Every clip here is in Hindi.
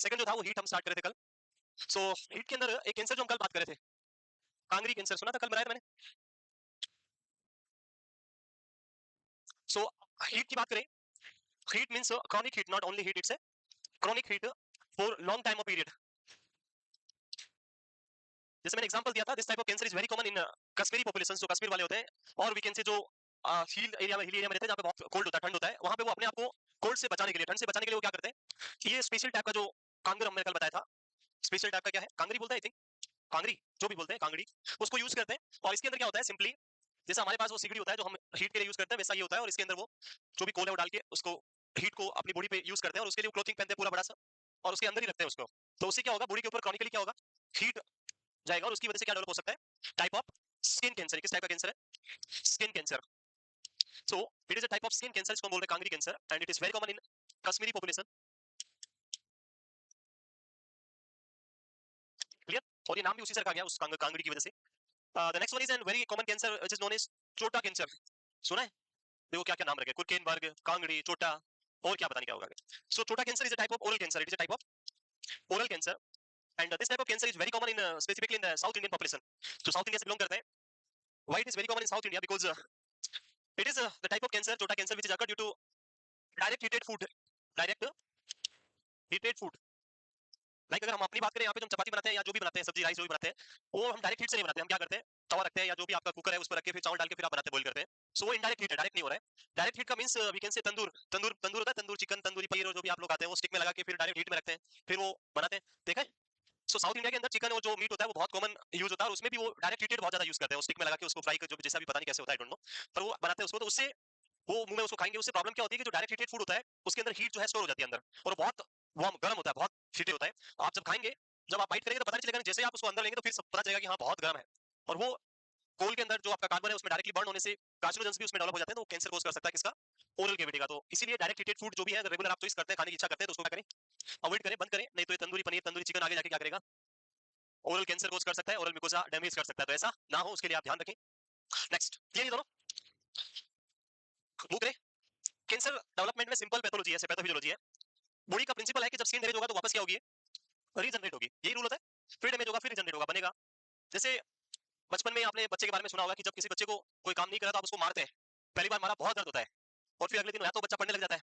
सेकंड जो था वो हीट हम स्टार्ट कर रहे थे कल। सो हीट के अंदर एक कैंसर जो हम कल बात कर रहे थे, कांगरी कैंसर, सुना था कल बनाया था मैंने। सो हीट की बात करें, heat means chronic heat, not only heat, it's a chronic heat for long time of period. जैसे मैंने एग्जांपल दिया था, this type of cancer is very common in Kashmiri population, जो कश्मीर वाले होते हैं, और वी कैन से जो हिल एरिया में रहते हैं जहाँ पे बहुत कोल्ड होता है, ठंड होता है, वहां पे वो अपने आप को कोल्ड से बचाने के लिए, ठंड से बचाने के लिए वो क्या करते हैं, ये स्पेशल टाइप का जो कांगर हमने कल बताया था, स्पेशल टाइप का क्या है, कांगरी बोलते हैं आई थिंक, कांगरी जो भी बोलते हैं, कांगड़ी, उसको यूज करते हैं। और इसके अंदर क्या होता है, सिंपली जैसा हमारे पास वो सिगड़ी होता है जो हम हीट के लिए यूज करते हैं, वैसा ये होता है, और इसके अंदर वो जो भी कोल है वो डाल के उसको हीट को अपनी बॉडी पे यूज करते हैं, और उसके लिए क्लोथिंग पहनते हैं पूरा बड़ा सा, और उसके अंदर ही रखते हैं उसको। तो उससे क्या होगा, बॉडी के ऊपर क्रॉनिकली क्या होगा, हीट जाएगा, और उसकी वजह से क्या डेवलप हो सकता है, टाइप ऑफ स्किन कैंसर। किस टाइप का कैंसर है, skin cancer. So it is a type of skin cancer, इसको हम बोलते हैं Kangri cancer, and it is very common in Kashmiri population. Clear. और ये नाम भी उसी से रखा गया उस कांगड़ी की वजह से। The next one is an very common cancer which is known as chutta cancer. सुना है, देखो क्या क्या नाम रखे, कुर्केनबर्ग, कांगड़ी, चोटा, और क्या पता नहीं क्या होगा। So chutta cancer is a type of oral cancer, it is a type of oral cancer, and this type of cancer is very common in specifically in the South Indian population, जो साउथ इंडिया से बिलोंग करते हैं। Why it is very common in South India, because it is the type of cancer, chutta cancer, which is occur due to direct heated food, direct heated food. Like अगर हम अपनी बात करें, यहाँ पे जो हम चपाती बनाते हैं या जो भी बनाते हैं, सब्जी राइस जो भी बनाते हैं, वो हम डायरेक्ट हीट से नहीं बनाते, हम क्या करते हैं, तवा रखते हैं या जो भी आपका कुकर है उस पर रख के फिर चावल डाल के फिर आप बनाते हैं, बॉईल करते हैं। सो वो इनडायरेक्ट हीट है, डायरेक्ट नहीं हो रहा है। डायरेक्ट हीट का means we can say tandoor, तंदूर तंदूर होता है, तंदूर चिकन, तंदूरी पनीर, और जो भी आप लोग आते हैं वो स्टिक में लगा के फिर डायरेक्ट हीट में रखते हैं, फिर वो बनाते हैं, देखा है। सो साउथ इंडिया के अंदर चिकन और जो मीट होता है वो बहुत कॉमन यूज होता है, और उसमें भी वो डायरेक्ट हीटेड बहुत ज्यादा यूज करते हैं, वो स्टिक में लगा के उसको फ्राई कर, जो भी जैसा भी पता नहीं कैसे होता है, आई डोंट नो, पर वो बनाते हैं उसको, तो उससे वो मुंह में उसको खाएंगे, उससे प्रॉब्लम क्या होती है कि जो डायरेक्ट हीटेड फूड होता है उसके अंदर हीट जो है स्टोर हो जाती है अंदर, और बहुत वार्म गर्म होता है, बहुत हीटेड होता है। आप जब खाएंगे, जब आप बाइट करेंगे तो पता नहीं चलेगा, जैसे आप उसको अंदर लेंगे तो फिर पता चलेगा कि हाँ बहुत गर्म है, और वो कोल के अंदर जो आपका कार्बन है उसमें डायरेक्टली बर्न होने से कार्सिनोजेंस भी उसमें डेवलप हो जाते हैं, तो वो कैंसर कोज कर सकता है, किसका, ओरल कैविटी का। तो इसीलिए डायरेक्ट हीटेड फूड जो भी है, अगर रेगुलर आप चॉइस करते हैं, खाने की इच्छा करते हैं, तो उसको क्या करें, अवॉइड करें, बंद करें, नहीं तो ये तंदूरी पनीर, तंदूरी चिकन आगे जाके क्या करेगा, ओरल कैंसर कोज कर सकता है, ओरल म्यूकोसा डैमेज कर सकता है, तो ऐसा ना हो उसके लिए आप ध्यान रखें। नेक्स्ट, क्लियर ये दोनों, मूव करें। कैंसर डेवलपमेंट में सिंपल पैथोलॉजी है, पैथोफिजियोलॉजी है। बॉडी का प्रिंसिपल है कि जब स्किन डैमेज होगा तो वापस क्या होगी, रीजनरेट होगी, यही रूल होता है। फिर डैमेज होगा, फिर रीजनरेट होगा, बनेगा। जैसे बचपन में आपने बच्चे के बारे में सुना होगा कि जब किसी बच्चे को कोई काम नहीं करा तो आप उसको मारते हैं, पहली बार मारा बहुत दर्द होता है, और फिर अगले दिन या तो बच्चा पढ़ने लग जाता है,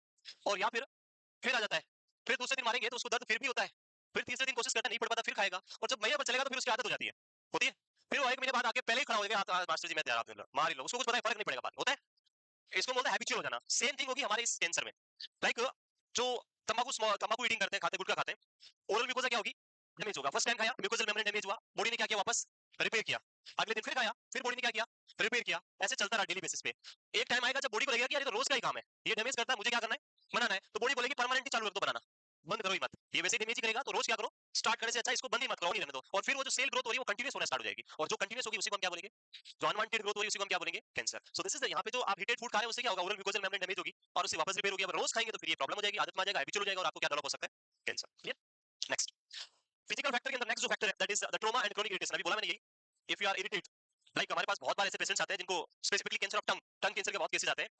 और या फिर आ जाता है, फिर दूसरे दिन मारेंगे तो उसको दर्द फिर भी होता है, फिर तीसरे दिन कोशिश करता है, नहीं पढ़ पाता, फिर खाएगा, और जब महीने भर चलेगा तो फिर उसकी आदत हो जाती है, होती है। फिर वो एक महीने बाद आके पहले ही खड़ा हो गया, मास्टर जी मैं तैयार, आप मार ही लो, उसको कुछ पता है, फर्क नहीं पड़ेगा, बाद होता है। इसको बोलते हैं हैबिचुअल हो जाना। सेम थिंग होगी हमारे इस कैंसर में। लाइक जो तंबाकू ईटिंग करते हैं, खाते गुटखा खाते हैं, ओरल म्यूकोसा क्या होगी, डैमेज होगा। फर्स्ट टाइम खाया, म्यूकोसल मेम्ब्रेन डैमेज हुआ, बॉडी ने क्या किया, वापस रिपेयर किया। अगले दिन फिर खाया, फिर बॉडी ने क्या किया, रिपेयर किया। ऐसे चलता रहा डेली बेसिस पे। एक टाइम आएगा जब बॉडी को लगेगा कि यार ये तो रोज का ही काम है, ये डैमेज करता है, मुझे क्या करना है, बनाना है, तो बॉडी बोलेगी परमानेंटली चालू रख दो बनाना, बंद करो ही मत, ये वैसे डैमेज ही करेगा, तो रोज क्या करो, स्टार्ट करने से अच्छा इसको बंद ही मत करो, नहीं रहने दो, और फिर वो जो सेल ग्रोथ हो रही है वो कंटिन्यूस होना स्टार्ट हो जाएगी, और जो कंटिन्यूस होगी उसी को हम क्या बोलेंगे, जो अनवांटेड ग्रोथ हो रही है उसी को हम क्या बोलेंगे, कैंसर। सो दिस इज यहाँ पे जो आप हीटेड फूड खा रहे हैं उससे क्या होगा, ओरल म्यूकोसल मेम्ब्रेन डैमेज होगी, और उससे वापस रिपेयर होगी। अब रोज खाएंगे तो फिर ये प्रॉब्लम हो जाएगी, आदत में आ जाएगा, हैबिचुअल हो जाएगा, और आपको क्या डेवलप हो सकता है, cancer. Clear. Next, physical factor के अंदर नेक्स्ट जो फैक्टर है that is the trauma and chronic irritation. अभी बोला मैंने यही, if you are irritate, like हमारे पास बहुत बार ऐसे पेशेंट्स आते हैं जिनको specifically cancer of tongue, tongue cancer के बहुत केसेस आते हैं।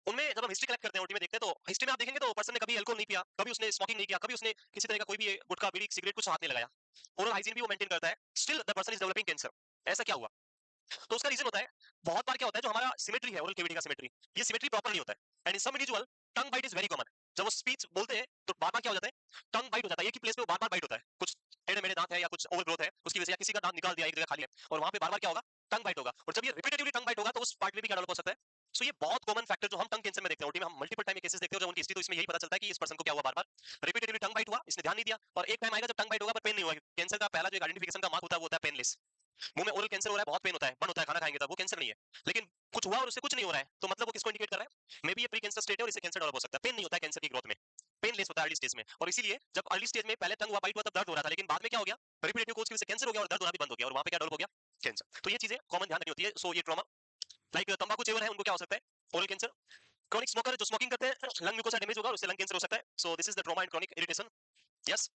उनमें जब हम हिस्ट्री कलेक्ट करते हैं, ओटी में देखते हैं, तो हिस्ट्री में आप देखेंगे तो पर्सन ने कभी अल्कोहल नहीं पिया, कभी उसने स्मोकिंग नहीं किया, कभी उसने किसी तरह का कोई भी गुटखा बीड़ी सिगरेट कुछ हाथ नहीं लगाया, ओरल हाइजीन भी वो मेंटेन करता है, still the person is developing cancer. ऐसा क्या हुआ, तो उसका रीजन होता है, बहुत बार क्या होता है, जो हमारा सिमेट्री है, ओरल कैविटी का सिमेट्री, ये सिमेट्री प्रॉपर नहीं होता है, and in some individual tongue bite is very common. जब वो स्पीच बोलते हैं तो बार बार क्या हो जाता है, टंग बाइट हो जाता है, एक ही प्लेस पे बार बार बाइट होता है, कुछ टेढ़े मेढ़े दांत है या कुछ ओवर ग्रोथ है उसकी वजह से, या किसी का दांत निकाल दिया एक जगह खाली है, और वहां पे बार बार क्या होगा, टंग बाइट होगा, और जब ये रिपीटेटिवली टंग बाइट होगा तो उस पार्ट में भी क्या डेवलप हो सकता है। सो ये बहुत कॉमन फैक्टर जो हम टंग कैंसर में देखते हैं, ओटी में हम मल्टीपल टाइम केसेस देखते हैं, और जब उनकी हिस्ट्री, तो इसमें यही पता चलता है कि इस पर्सन को क्या हुआ, बार बार रिपीटेटिवली टंग बाइट हुआ, इसने ध्यान नहीं दिया, और एक टाइम आएगा जब टंग बाइट होगा पर पेन नहीं होगा। कैंसर का पहला जो आइडेंटिफिकेशन का मार्क होता है वो होता है पेनलेस। मुंह में ओरल कैंसर हो रहा है, बहुत पेन होता है, बंद होता है, खाना खाएंगे तब, वो कैंसर नहीं है, लेकिन कुछ हुआ और उससे कुछ नहीं हो रहा है, तो मतलब वो किसको इंडिकेट कर रहा है, मे बी ये प्री कैंसर स्टेट है और इससे कैंसर डेवलप हो सकता है। पेन नहीं होता है कैंसर की ग्रोथ में, पेनलेस होता है अर्ली स्टेज में, और इसीलिए जब अर्ली स्टेज में पहले टंग हुआ, बाइट हुआ, तब दर्द हो रहा था, लेकिन बाद में क्या हो गया, रिपीटेटिव कोर्स की वजह से कैंसर हो गया और दर्द होना भी बंद हो गया, और वहां पे क्या डेवलप हो गया, कैंसर। तो ये चीजें कॉमन ध्यान रखनी होती है। सो ये ट्रॉमा, लाइक तंबाकू चेवर है उनको क्या हो सकता है, ओरल कैंसर। क्रॉनिक स्मोकर जो स्मोकिंग करते हैं, लंग म्यूकोसा डैमेज होगा और उससे लंग कैंसर हो सकता है। So this is the trauma and chronic irritation. Yes,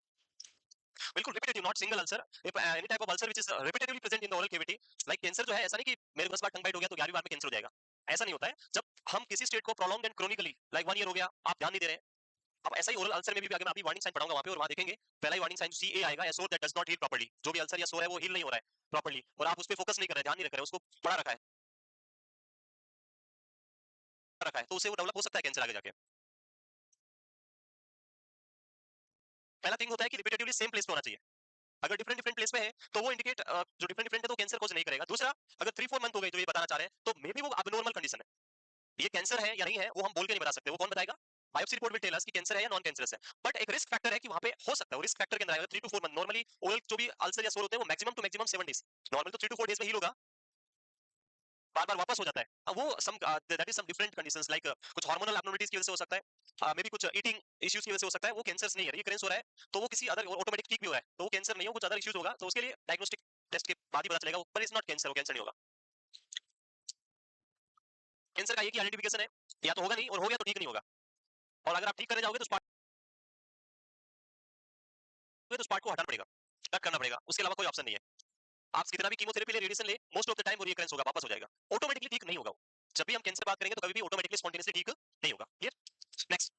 बिल्कुल repetitive, not single ulcer, any type of ulcer which is repetitively present in the oral cavity. Like cancer जो है, ऐसा नहीं कि मेरे 10 बार टंग बाइट हो गया तो 11वीं बार में कैंसर हो जाएगा, ऐसा नहीं होता है। जब हम किसी स्टेट को prolonged and chronically, like 1 year हो गया, आप ध्यान नहीं दे रहे हैं, अब ऐसा ही ओरल अल्सर में भी अगर मैं अभी वार्निंग साइन पढ़ाऊंगा वहां पे और वहां देखेंगे पहला ही वार्निंग साइन सी ए आएगा, a sore that does not heal properly. जो भी अल्सर या सोर है वो हील नहीं हो रहा है प्रॉपर्ली और आप उस पर फोकस नहीं कर रहे, ध्यान नहीं रख रहे, उसको पढ़ा रखा है तो उससे वो डेवलप हो सकता है कैंसर आगे जाके। पहला थिंग होता है कि रिपीटेटिवली सेम प्लेस पे होना चाहिए। अगर डिफरेंट डिफरेंट प्लेस पे है तो वो इंडिकेट जो डिफरेंट डिफरेंट है तो कैंसर कोज नहीं करेगा। दूसरा, अगर 3-4 मंथ हो गए जो ये बताना चाह रहे हैं तो मे बी वो अबनॉर्मल कंडीशन है। ये कैंसर है या नहीं है वो हम बोल के नहीं बता सकते, वो कौन बताएगा? Biopsy report will tell us कि कैंसर है या नॉन कैंसरस है। बट एक रिस्क फैक्टर है कि वहां पे हो सकता है, वो रिस्क फैक्टर के अंदर आएगा 3 to 4 मंथ। नॉर्मली ओरल जो भी अल्सर या सोर होते हैं वो maximum to maximum 7 days, normal तो 3 to 4 डेज में हील होगा, बार बार वापस हो जाता है। अब वो some that is some different conditions like कुछ हार्मोनल एब्नॉर्मलिटीज की वजह से हो सकता है, मे बी कुछ ईटिंग इश्यूज की वजह से हो सकता है, वो कैंसर नहीं है। रिकरेंस हो रहा है तो वो किसी अदर ऑटोमेटिक ठीक भी हो रहा है तो वो कैंसर नहीं हो, कुछ अदर इश्यूज होगा तो उसके लिए डायग्नोस्टिक टेस्ट के बाद ही पता चलेगा, पर इट्स नॉट कैंसर, वो कैंसर नहीं होगा। कैंसर का एक ही आइडेंटिफिकेशन है, या तो होगा नहीं और हो गया तो ठीक नहीं होगा, और अगर आप ठीक करने जाओगे तो स्पार्ट को हटाना पड़ेगा, कट करना पड़ेगा, उसके अलावा कोई ऑप्शन नहीं है। आप कितना भी कीमोथेरेपी ले, रेडिएशन ले, मोस्ट ऑफ द टाइम वो रिकरेंस होगा, वापस हो जाएगा, ऑटोमेटिकली ठीक नहीं होगा। जब भी हम कैंसर बात करेंगे तो कभी भी ऑटोमेटिकली स्पॉन्टेनियसली ठीक नहीं होगा। Clear? Next,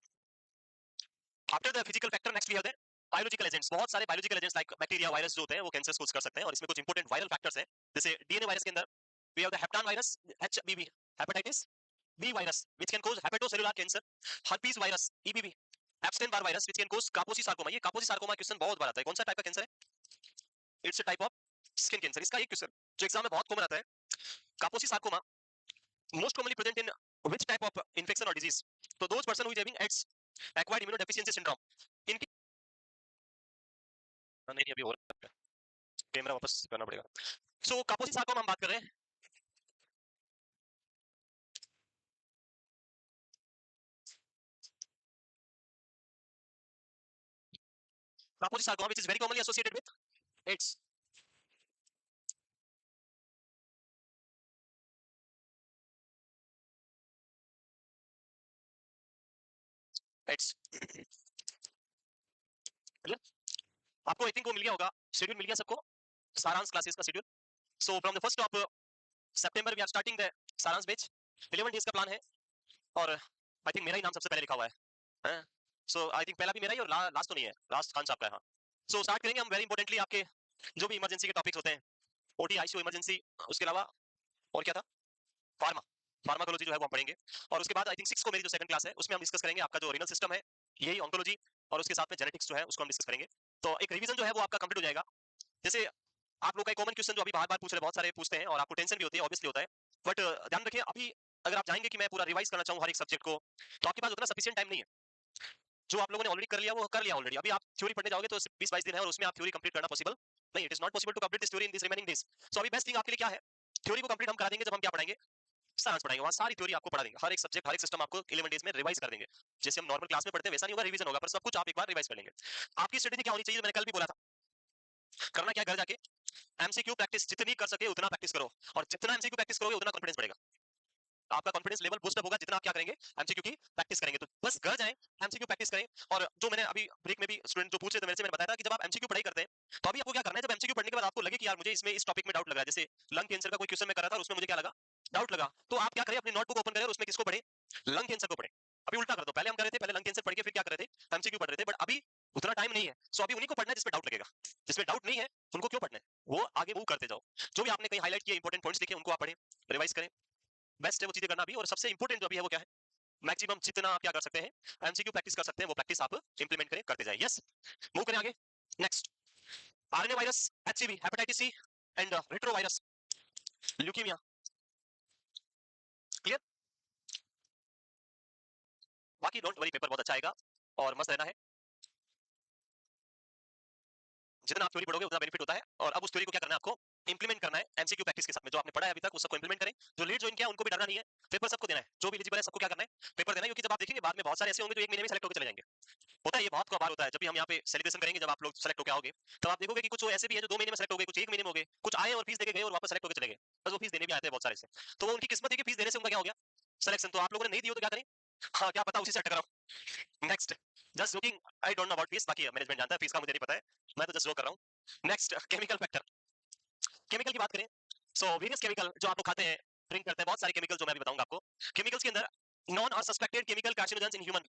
after the physical factor next we have the biological agents. बहुत सारे biological agents like bacteria, virus जो होते हैं वो कैंसर कोज कर सकते हैं और इसमें कुछ इंपॉर्टेंट वायरल फैक्टर्स हैं। जैसे डीएनए वायरस के अंदर we have the hepatitis virus, HBV, hepatitis B virus which can cause hepatocellular cancer, herpes virus EBV, Epstein Barr virus which can cause Kaposi sarcoma. ये कापोसी सार्कोमा क्वेश्चन बहुत बार आता है, कौन सा टाइप का कैंसर है? It's a type of skin cancer. इसका एक क्वेश्चन जो एग्जाम में बहुत कॉमन आता है, कापोसी sarcoma most commonly present in which type of infection or disease? So those person who is having AIDS, acquired immunodeficiency syndrome, इनकी नहीं अभी और कैमरा वापस करना पड़ेगा। सो कापोसी सार्कोमा हम बात कर रहे हैं। कापोसी sarcoma which is very commonly associated with AIDS. AIDS clear? आपको आई थिंक वो मिल गया होगा, शेड्यूल मिल गया सबको, सारांश क्लासेस का schedule. So from the first of September we are starting the Saransh batch. 11 days का प्लान है और आई थिंक मेरा ही नाम सबसे पहले लिखा हुआ है। सो आई थिंक पहला भी मेरा ही और लास्ट तो नहीं है, लास्ट खान साहब का है। हाँ, सो स्टार्ट करेंगे हम वेरी इंपॉर्टेंटली आपके जो भी इमरजेंसी के टॉपिक्स होते हैं, ओटी आईसीयू इमरजेंसी, उसके अलावा और क्या था, फार्मा, फार्माकोलॉजी जो है वो हम पढ़ेंगे। और उसके बाद आई थिंक 6 को मेरी जो सेकंड क्लास है उसमें हम डिस्कस करेंगे आपका जो रीनल सिस्टम है, यही ऑन्कोलॉजी, और उसके साथ में जेनेटिक्स जो है उसको हम डिस्कस करेंगे। तो एक रिवीजन जो है वो आपका कंप्लीट हो जाएगा। जैसे आप लोग का एक कॉमन क्वेश्चन जो अभी बार बार पूछ रहे, बहुत सारे पूछते हैं और आपको टेंशन भी होती है, ऑब्वियसली होता है, बट ध्यान रखिए अभी अगर आप चाहेंगे कि मैं पूरा रिवाइज करना चाहूँ हर एक सब्जेक्ट को तो आपके पास उतना सफिशिएंट टाइम नहीं है। जो आप लोगों ने ऑलरेडी कर लिया वो कर लिया ऑलरेडी, अभी आप थ्योरी पढ़ने जाओगे तो 20-22 दिन है और उसमें आप थ्योरी कंप्लीट करना पॉसिबल नहीं, it is not possible to complete this theory in this remaining days. So अभी बेस्ट थिंग आपके लिए क्या है, थ्योरी को कंप्लीट हम करा देंगे जब हम क्या पढ़ाएंगे, सारांश पढ़ाएंगे, वहां सारी थ्योरी आपको पढ़ा देंगे, हर एक सब्जेक्ट हर एक सिस्टम आपको 11 डेज में रिवाइज कर देंगे। जैसे हम नॉर्मल क्लास में पढ़ते हैं वैसा नहीं होगा, रिवीजन होगा, पर सब कुछ आप एक बार रिवाइज कर लेंगे। आपकी स्ट्रेटेजी क्या होनी चाहिए, मैंने कल भी बोला था, करना क्या, घर जाके एमसीक्यू प्रैक्टिस जितनी कर सके उतना प्रैक्टिस करो, और जितना एमसीक्यू प्रैक्टिस करोगे उतना कॉन्फिडेंस बढ़ेगा, आपका कॉन्फिडेंस लेवल बूस्ट अप होगा जितना आप क्या करेंगे, एमसीक्यू की प्रैक्टिस करेंगे। तो बस घर जाएं, एमसीक्यू प्रैक्टिस करें। और जो मैंने अभी ब्रेक में भी स्टूडेंट जो पूछ रहे थे मेरे से, मैंने बताया था कि जब आप एमसीक्यू पढ़ाई करते हैं तो अभी आपको क्या करना है, जब एमसीक्यू पढ़ने के बाद आपको लगे कि यार मुझे इसमें इस टॉपिक में डाउट लगा है, जैसे लंग कैंसर का कोई क्वेश्चन मैं कर रहा था और उसमें मुझे क्या लगा, डाउट लगा, तो आप क्या करें, अपनी नोटबुक ओपन करें और उसमें किसको पढ़े, लंग कैंसर को पढ़े। अभी उल्टा कर दो, पहले हम कर रहे थे, पहले लंग कैंसर पढ़ के फिर क्या कर रहे थे, एमसीक्यू पढ़ रहे थे, बट अभी उतना टाइम नहीं है, सो अभी उन्हीं को पढ़ना है जिसमें डाउट लगेगा, जिसमें डाउट नहीं है उनको क्यों पढ़ना है, वो आगे मूव करते जाओ। जो भी आपने कहीं हाईलाइट किए इंपॉर्टेंट पॉइंट्स लिखे उनको आप पढ़ें, रिवाइज करें, बेस्ट है वो चीजें करना भी। और सबसे इंपॉर्टेंट जो भी है वो क्या है, मैक्सिमम जितना आप क्या कर सकते हैं, एमसीक्यू प्रैक्टिस कर सकते हैं, वो प्रैक्टिस आप इंप्लीमेंट करें, करते जाए। यस, मूव करें आगे। Next, RNA virus, HCV, hepatitis C and retrovirus, leukaemia. Clear? बाकी डोंट वरी, पेपर बहुत अच्छा आएगा और मस्त रहना है। जितना आप थ्योरी पढ़ोगे उतना बेनिफिट होता है, और अब उस थ्योरी को क्या करना है, आपको इंप्लीमेंट करना है एमसीक्यू प्रैक्टिस के साथ में। जो आपने पढ़ा है अभी तक उस सबको इंप्लीमेंट करें। जो लेट ज्वाइन किया उनको भी डरना नहीं है, पेपर सबको देना है, जो भी एलिजिबल है सबको क्या करना है, पेपर देना है। क्योंकि जब आप देखेंगे बाद में बहुत सारे ऐसे होंगे जो 1 महीने में सेलेक्ट होकर चले जाएंगे, होता है ये, बहुत बार होता है। जब भी हम यहाँ पे सेलिब्रेशन करेंगे, जब आप लोग सेलेक्ट होकर आओगे, तब आप देखोगे कि कुछ ऐसे भी है जो 2 महीने में सेलेक्ट हो गए, कुछ 1 महीने में हो गए, कुछ आए और फीस देके गए और वापस सेलेक्ट होकर चले गए, बस वो फीस देने भी आते हैं बहुत सारे से, तो वो उनकी किस्मत है कि फीस देने से उनका क्या हो गया, सिलेक्शन। तो आप लोगों ने नहीं दी हो तो क्या करें, हाँ क्या पता उसी से टकराओ। Next, just joking, I don't know about fees, बाकी मैनेजमेंट जानता है, फीस का मुझे नहीं पता है, मैं तो जस्ट जोक कर रहा हूँ। नेक्स्ट, केमिकल फैक्टर, केमिकल की बात करें, सो वेरियस केमिकल जो आप लोग खाते हैं, ड्रिंक करते हैं, बहुत सारे केमिकल जो मैं भी बताऊंगा आपको। केमिकल्स के अंदर नॉन और suspected chemical carcinogens in human,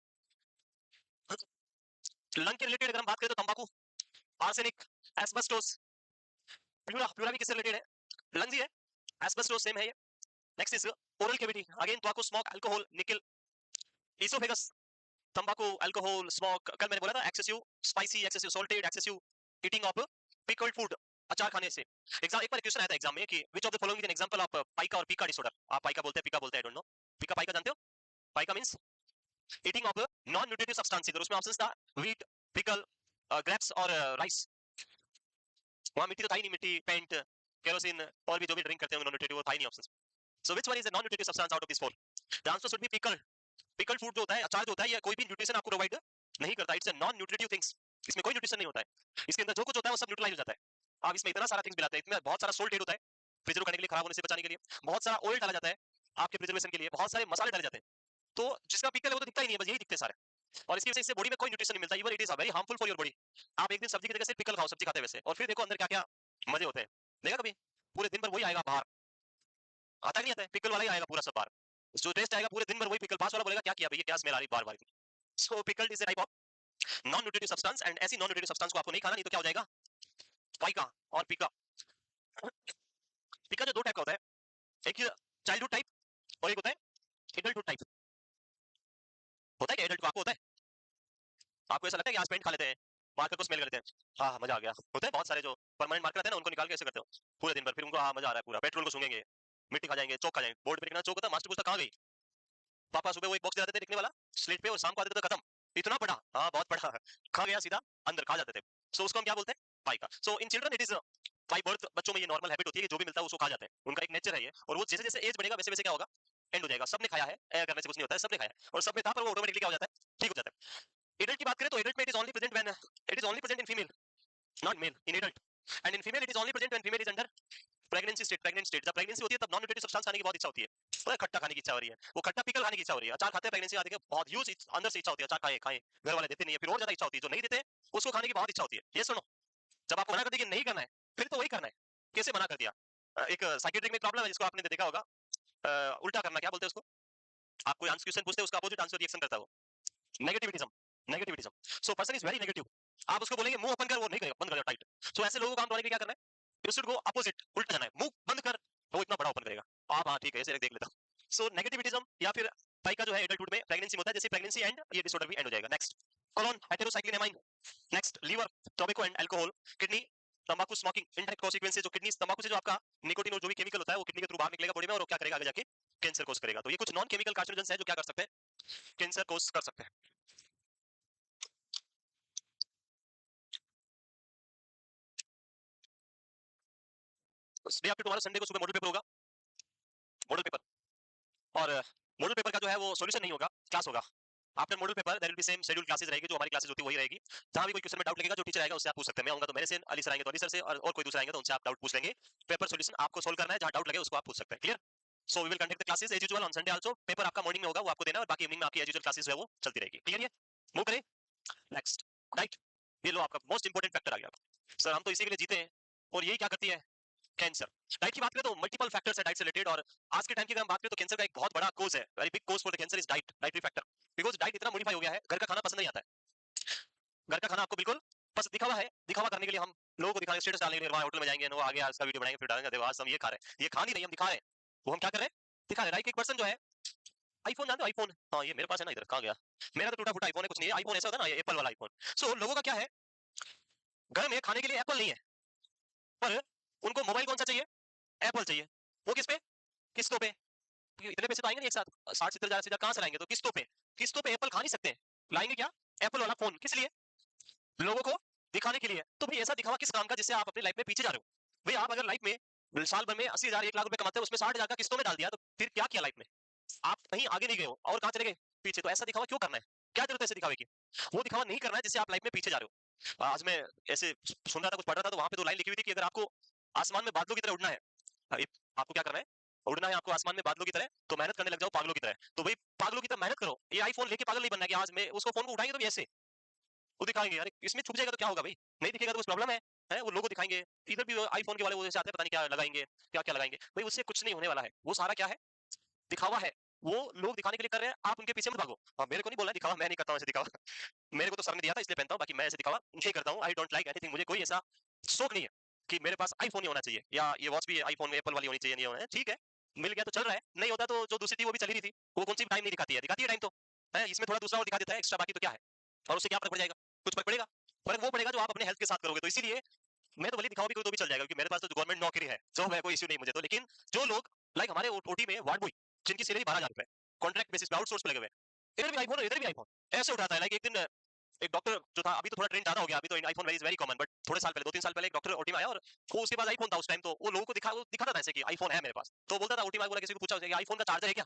lung के रिलेटेड अगर हम बात करें तो तंबाकू, आर्सेनिक, एस्बेस्टोस, प्लूरा, प्लूरा भी किससे रिलेटेड है? लंग्स ही है, एस्बेस्टोस सेम है ये। Next is oral cavity, again tobacco, smoke, alcohol, निकल, इसोफेगस, तंबाकू, अल्कोहल, स्मोक, कल मैंने बोला था excessive spicy, excessive salted, excessive eating of pickled food, अचार खाने से। एग्जाम एक बार क्वेश्चन आया था एग्जाम में कि which of the following is an example of pica और पीका डिसऑर्डर। आप पाइका बोलते हैं, पीका बोलते हैं, आई डोंट नो। पीका पाइका जानते हो? Pica means eating of non nutritive substance, और उसमें ऑप्शंस था व्हीट, पिकल, ग्रेप्स और राइस। वहां मिट्टी तो था ही नहीं, मिट्टी, पेंट, केरोसिन और भी जो भी ड्रिंक करते हैं नॉन न्यूट्रिटिव, वो था ही नहीं options. So which one is the non nutritive substance out of this four? The answer should be pickle. Pickle food जो होता है, अचार जो होता है, ये कोई भी न्यूट्रिशन आपको प्रोवाइड नहीं करता, it's a non nutritive things. इसमें कोई न्यूट्रिशन नहीं होता है, इसके अंदर जो कुछ होता है वो सब न्यूट्रलाइज हो जाता है। आप इसमें इतना सारा थिंग्स मिलाते हैं, इसमें बहुत सारा सोल्ट होता है प्रिजर्व करने के लिए, खराब होने से बचाने के लिए, बहुत सारा ऑयल डाला जाता है आपके प्रिजर्वेशन के लिए, बहुत सारे मसाले डाले जाते हैं, तो जिसका पिकल है वो तो दिखता ही नहीं है, बस यही दिखते हैं सारे, और इसकी वजह से इससे बॉडी में कोई न्यूट्रिशन नहीं मिलता, even it is very harmful for your body. आप एक दिन सब्जी की जगह से पिकल खाओ, सब्जी खाते वैसे, और फिर देखो अंदर क्या क्या मजे होते हैं। देखा कभी? पूरे दिन भर वही आएगा बाहर, आता नहीं आता है, पिकल वाला ही आएगा पूरा सब बाहर, जो टेस्ट आएगा पूरे दिन भर वही पिकल, पास वाला बोलेगा क्या किया भैया, क्या स्मेल आ रही बार बार। So pickle is a type of non nutritive substance, and ऐसी नॉन न्यूट्रिटिव सब्सटेंस को आपको नहीं खाना, नहीं तो क्या हो जाएगा, पाइका और पिका। पिका जो दो टाइप का होता है, एक चाइल्डहुड टाइप और एक होता है एडल्टहुड टाइप। होता है क्या एडल्ट को? आपको होता है? आपको ऐसा लगता है कि आज पेंट खा लेते हैं, मार्कर को स्मेल कर लेते हैं, हाँ मजा आ गया? होता है बहुत सारे जो परमानेंट मार्कर आते हैं ना, उनको निकाल के ऐसे करते हो पूरे दिन भर, फिर उनको हाँ मजा आ रहा है पूरा, पेट्रोल को सूंघेंगे, मिट्टी खा जाएंगे, चौक खा जाएंगे, बोर्ड पे लिखना चौक होता है, मास्टर पूछता कहाँ गई, पापा सुबह वो एक बॉक्स दे देते थे लिखने वाला स्लेट पे, और शाम को आते थे तो खत्म, इतना पढ़ा, हाँ बहुत पढ़ा, खा गया सीधा अंदर, खा जाते थे। सो उसको हम क्या बोलते हैं? Pica. So in children it is by birth, बच्चों में ये नॉर्मल हैबिट होती है कि जो भी मिलता है उसको खा जाते हैं, उनका एक नेचर है ये, और वो जैसे जैसे एज बढ़ेगा वैसे वैसे क्या होगा, एंड हो जाएगा। सबने खाया है, ए करने से कुछ नहीं होता है, सबने खाया है और सब में था, पर वो ऑटोमेटिकली क्या हो जाता है, ठीक हो जाता है। एडल्ट की बात करें तो एडल्ट में it is only present when it is only present in female, not male, in adult, and in female it is only present when female is under pregnancy state, pregnant state. जब प्रेगनेंसी होती है तब नॉन न्यूट्रिटिव सब्सटेंस खाने की बहुत इच्छा होती है, तो खट्टा खाने की इच्छा हो रही है, वो खट्टा पिकल खाने की इच्छा हो रही है, अचार खाते हैं प्रेगनेंसी आते हैं, बहुत ह्यूज अंदर से इच्छा होती है, अचार खाएं खाएं, घर वाले देते नहीं है, फिर और ज्यादा इच्छा होती है, जो नहीं देते उसको खाने की बहुत इच्छा होती है। ये सुनो, जब आपको मना कर दिया कि नहीं करना है, फिर तो वही करना है। कैसे मना कर दिया? एक साइकियाट्रिक में प्रॉब्लम है जिसको आपने देखा होगा, उल्टा करना, क्या बोलते हैं उसको? आप कोई आंसर क्वेश्चन पूछते हैं, उसका अपोजिट आंसर रिएक्शन करता है वो, negativism, negativism. So person is very negative, आप उसको बोलेंगे मुंह ओपन कर, वो नहीं करेगा, बंद कर टाइट। सो ऐसे लोगों को हम के लिए क्या करना है, यू शुड गो अपोजिट, उल्टा जाना है, मुंह बंद कर, वो इतना बड़ा ओपन करेगा, आप हाँ ठीक है ऐसे देख लेता हूं। सो नेगेटिविज्म या फिर पाई का जो है एडल्टहुड में प्रेगनेंसी में होता है, जैसे प्रेगनेंसी एंड ये डिसऑर्डर भी एंड हो जाएगा। Next colon, heterocyclic amine, next liver, tobacco and alcohol, kidney, तंबाकू, स्मोकिंग, इनडायरेक्ट कॉन्सिक्वेंसेस, जो किडनी तंबाकू से जो आपका निकोटिन और जो भी केमिकल होता है वो किडनी के थ्रू बाहर निकलेगा बॉडी में, और वो क्या करेगा आगे जाके, कैंसर कोज करेगा। तो ये कुछ नॉन केमिकल कार्सिनोजेंस है जो क्या कर सकते हैं, कैंसर कोज कर सकते हैं। डे आफ्टर टुमारो संडे को सुबह मॉडल पेपर होगा, मॉडल पेपर, और मॉडल पेपर का जो है वो सॉल्यूशन नहीं होगा, क्लास होगा। After model paper there will be same schedule classes रहेगी, जो हमारी क्लासेस होती है वही रहेगी। जहां भी कोई क्वेश्चन में डाउट लगेगा, जो टीचर आएगा उससे आप पूछ सकते हैं। मैं आऊंगा तो मेरे से, अली सर आएंगे तो अली सर से, और कोई दूसरा आएंगे तो उनसे आप डाउट पूछ लेंगे। पेपर सॉल्यूशन आपको सोल्व करना है, जहां डाउट लगे उसको आप पूछ सकते हैं। Clear? So we will conduct the classes as usual on Sunday also. Paper आपका मॉर्निंग में होगा, वो आपको देना है, और बाकी इवनिंग में आपकी एज यूजुअल क्लासेस है वो चलती रहेगी। क्लियर? ये मूव करें नेक्स्ट। राइट, ये लो आपका मोस्ट इंपोर्टेंट फैक्टर आ गया। सर हम तो इसी के लिए जीते हैं, और यही क्या करती है, कैंसर। डाइट की बात करें तो मल्टीपल फैक्टर्स है डाइट से रिलेटेड, और आज के टाइम की अगर हम बात करें तो कैंसर का एक बहुत बड़ा कोज है, very big cause for the cancer is diet, dietary factor. Because diet इतना मॉडिफाई हो गया है, घर का खाना पसंद नहीं आता है। घर का खाना आपको बिल्कुल बस दिखावा है, दिखावा करने के लिए हम लोगों को दिखाने, स्टेटस डालने के लिए वहां होटल में जाएंगे, वो आगे आज का वीडियो बनाएंगे, फिर डालेंगे देखो आज हम ये खा रहे हैं, ये खा नहीं रही हम दिखा रहे हैं, वो हम क्या कर रहे हैं, दिखा रहे हैं। राइट, एक पर्सन जो है आईफोन जानते हो, आईफोन, हाँ ये मेरे पास है ना, इधर कहाँ गया, मेरा तो टूटा फूटा आईफोन है, कुछ नहीं है, आईफोन ऐसा होता है ना, ये एप्पल वाला आईफोन। सो लोगों का क्या है, घर में खाने के लिए एप्पल नहीं है, पर उनको मोबाइल कौन सा चाहिए, एप्पल चाहिए। वो किस पे, किस्तों पे, क्योंकि इतने पैसे तो आएंगे नहीं एक साथ, 60-70 हजार से कहां से लाएंगे, तो किस्तों पे, किस्तों पे एप्पल खा नहीं सकते, लाएंगे क्या, एप्पल वाला फोन। किस लिए, लोगों को दिखाने के लिए। तो भाई ऐसा दिखावा किस काम का, जिससे आप अपनी लाइफ में पीछे जा रहे हो। भाई आप अगर लाइफ में साल भर में 80,000 1 लाख रुपए कमाते हो, उसमें 60,000 का किस्तों में डाल दिया, तो फिर क्या किया लाइफ में, आप कहीं आगे नहीं गए हो, और कहां चले गए, पीछे। तो ऐसा दिखावा क्यों करना है, क्या जरूरत है ऐसे दिखावे की, वो दिखावा नहीं करना है जिससे आप लाइफ में पीछे जा रहे हो। आज मैं ऐसे सुन रहा था, कुछ पढ़ रहा था, तो वहां पे 2 लाइन लिखी हुई थी कि अगर आपको आसमान में बादलों की तरह उड़ना है, आपको क्या करना है, उड़ना है आपको आसमान में बादलों की तरह, तो मेहनत करने लग जाओ पागलों की तरह। तो भाई पागलों की तरह मेहनत करो, ये आईफोन लेके पागल नहीं बनना है कि आज मैं उसको फोन को उठाएंगे तो भी ऐसे वो दिखाएंगे, यार इसमें छुप जाएगा तो क्या होगा भाई, नहीं दिखेगा तो कुछ प्रॉब्लम है वो लोगो दिखाएंगे। इधर भी आईफोन के वाले वो जैसे आते हैं, पता नहीं क्या लगाएंगे, क्या क्या लगाएंगे, भाई उससे कुछ नहीं होने वाला है, वो सारा क्या है, दिखावा है। वो लोग दिखाने के लिए कर रहे हैं, आप उनके पीछे मत भागो। मेरे को नहीं बोलना है दिखावा, मैं नहीं करता हूँ ऐसे दिखावा। मेरे को तो सर ने दिया था इसलिए पहनता हूँ, बाकी मैं ऐसे दिखावा नहीं करता हूँ। आई डोंट लाइक एनीथिंग, मुझे कोई ऐसा शौक नहीं है कि मेरे पास आईफोन ही होना चाहिए या ये वॉच भी आईफोन में एप्पल वाली होनी चाहिए, नहीं होना है, ठीक है, मिल गया तो चल रहा है, नहीं होता तो जो दूसरी थी वो भी चली रही थी, वो कौन सी टाइम नहीं दिखाती है, दिखाती है टाइम तो है, इसमें थोड़ा दूसरा और दिखा देता है एक्स्ट्रा, बाकी तो क्या है, और उससे क्या फर्क पड़ जाएगा, कुछ फर्क पड़ेगा, फर्क वो पड़ेगा जो आप अपने हेल्थ के साथ करोगे। तो इसीलिए मैं तो भले दिखावा भी कोई तो भी चल जाएगा, क्योंकि मेरे पास तो गवर्नमेंट नौकरी है, जॉब है, कोई इश्यू नहीं मुझे तो। लेकिन जो लोग लाइक हमारे ओटी में वार्ड बॉय जिनकी सैलरी 12,000 रुपए कॉन्ट्रैक्ट बेसिस पे आउटसोर्स पे लगे हुए हैं, इधर भी आईफोन इधर भी आईफोन, ऐसे उठाता है। लाइक एक दिन एक डॉक्टर जो था, अभी तो थोड़ा ट्रेंड ज्यादा हो गया, अभी तो iPhone is very common, but थोड़े साल पहले 2-3 साल पहले एक डॉक्टर ओटी में आया और वो उसके पास आईफोन था उस टाइम, तो वो लोगों को दिखाता था ऐसे कि आईफोन है मेरे पास, तो बोलता था ओटी में बोला, किसी को पूछा उसे आईफोन का चार्जर है क्या,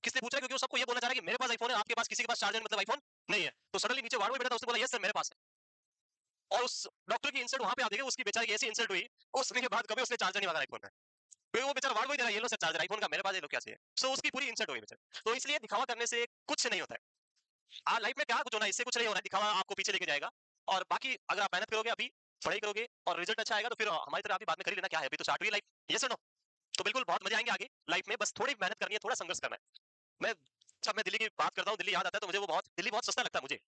किसने पूछा, क्योंकि वो सबको ये बोलना चाह रहा है कि मेरे पास आईफोन है, आपके पास किसी के पास चार्जर मतलब आईफोन नहीं है। तो सडनली नीचे वार्ड में बैठा था, उसने बोला यस सर मेरे पास है, और उस डॉक्टर की इंसल्ट वहां पे आप देखें, उसकी बेचारे की ऐसी इंसल्ट हुई, उसने के बाद कभी उसने चार्जर नहीं मांगा आईफोन में, फिर वो बेचारा वार्ड में दे रहा है, ये लो सर चार्जर आईफोन का, मेरे पास ये लो क्या चाहिए, सो उसकी पूरी इंसल्ट हो गई बेचारे। तो इसलिए दिखावा करने से कुछ नहीं होता है लाइफ में, क्या कुछ होना है इससे कुछ नहीं होना है, दिखावा आपको पीछे लेके जाएगा। और बाकी अगर आप मेहनत करोगे अभी, पढ़ाई करोगे और रिजल्ट अच्छा आएगा, तो फिर हमारी तरह अभी बाद में कर ही लेना, क्या है, अभी तो स्टार्ट हुई लाइफ, यस और नो, तो बिल्कुल बहुत मजे आएंगे आगे लाइफ में, बस थोड़ी मेहनत करनी है, थोड़ा संघर्ष करना है। मैं जब मैं दिल्ली की बात करता हूँ, दिल्ली याद आता है तो मुझे वो बहुत, दिल्ली बहुत सस्ता लगता है मुझे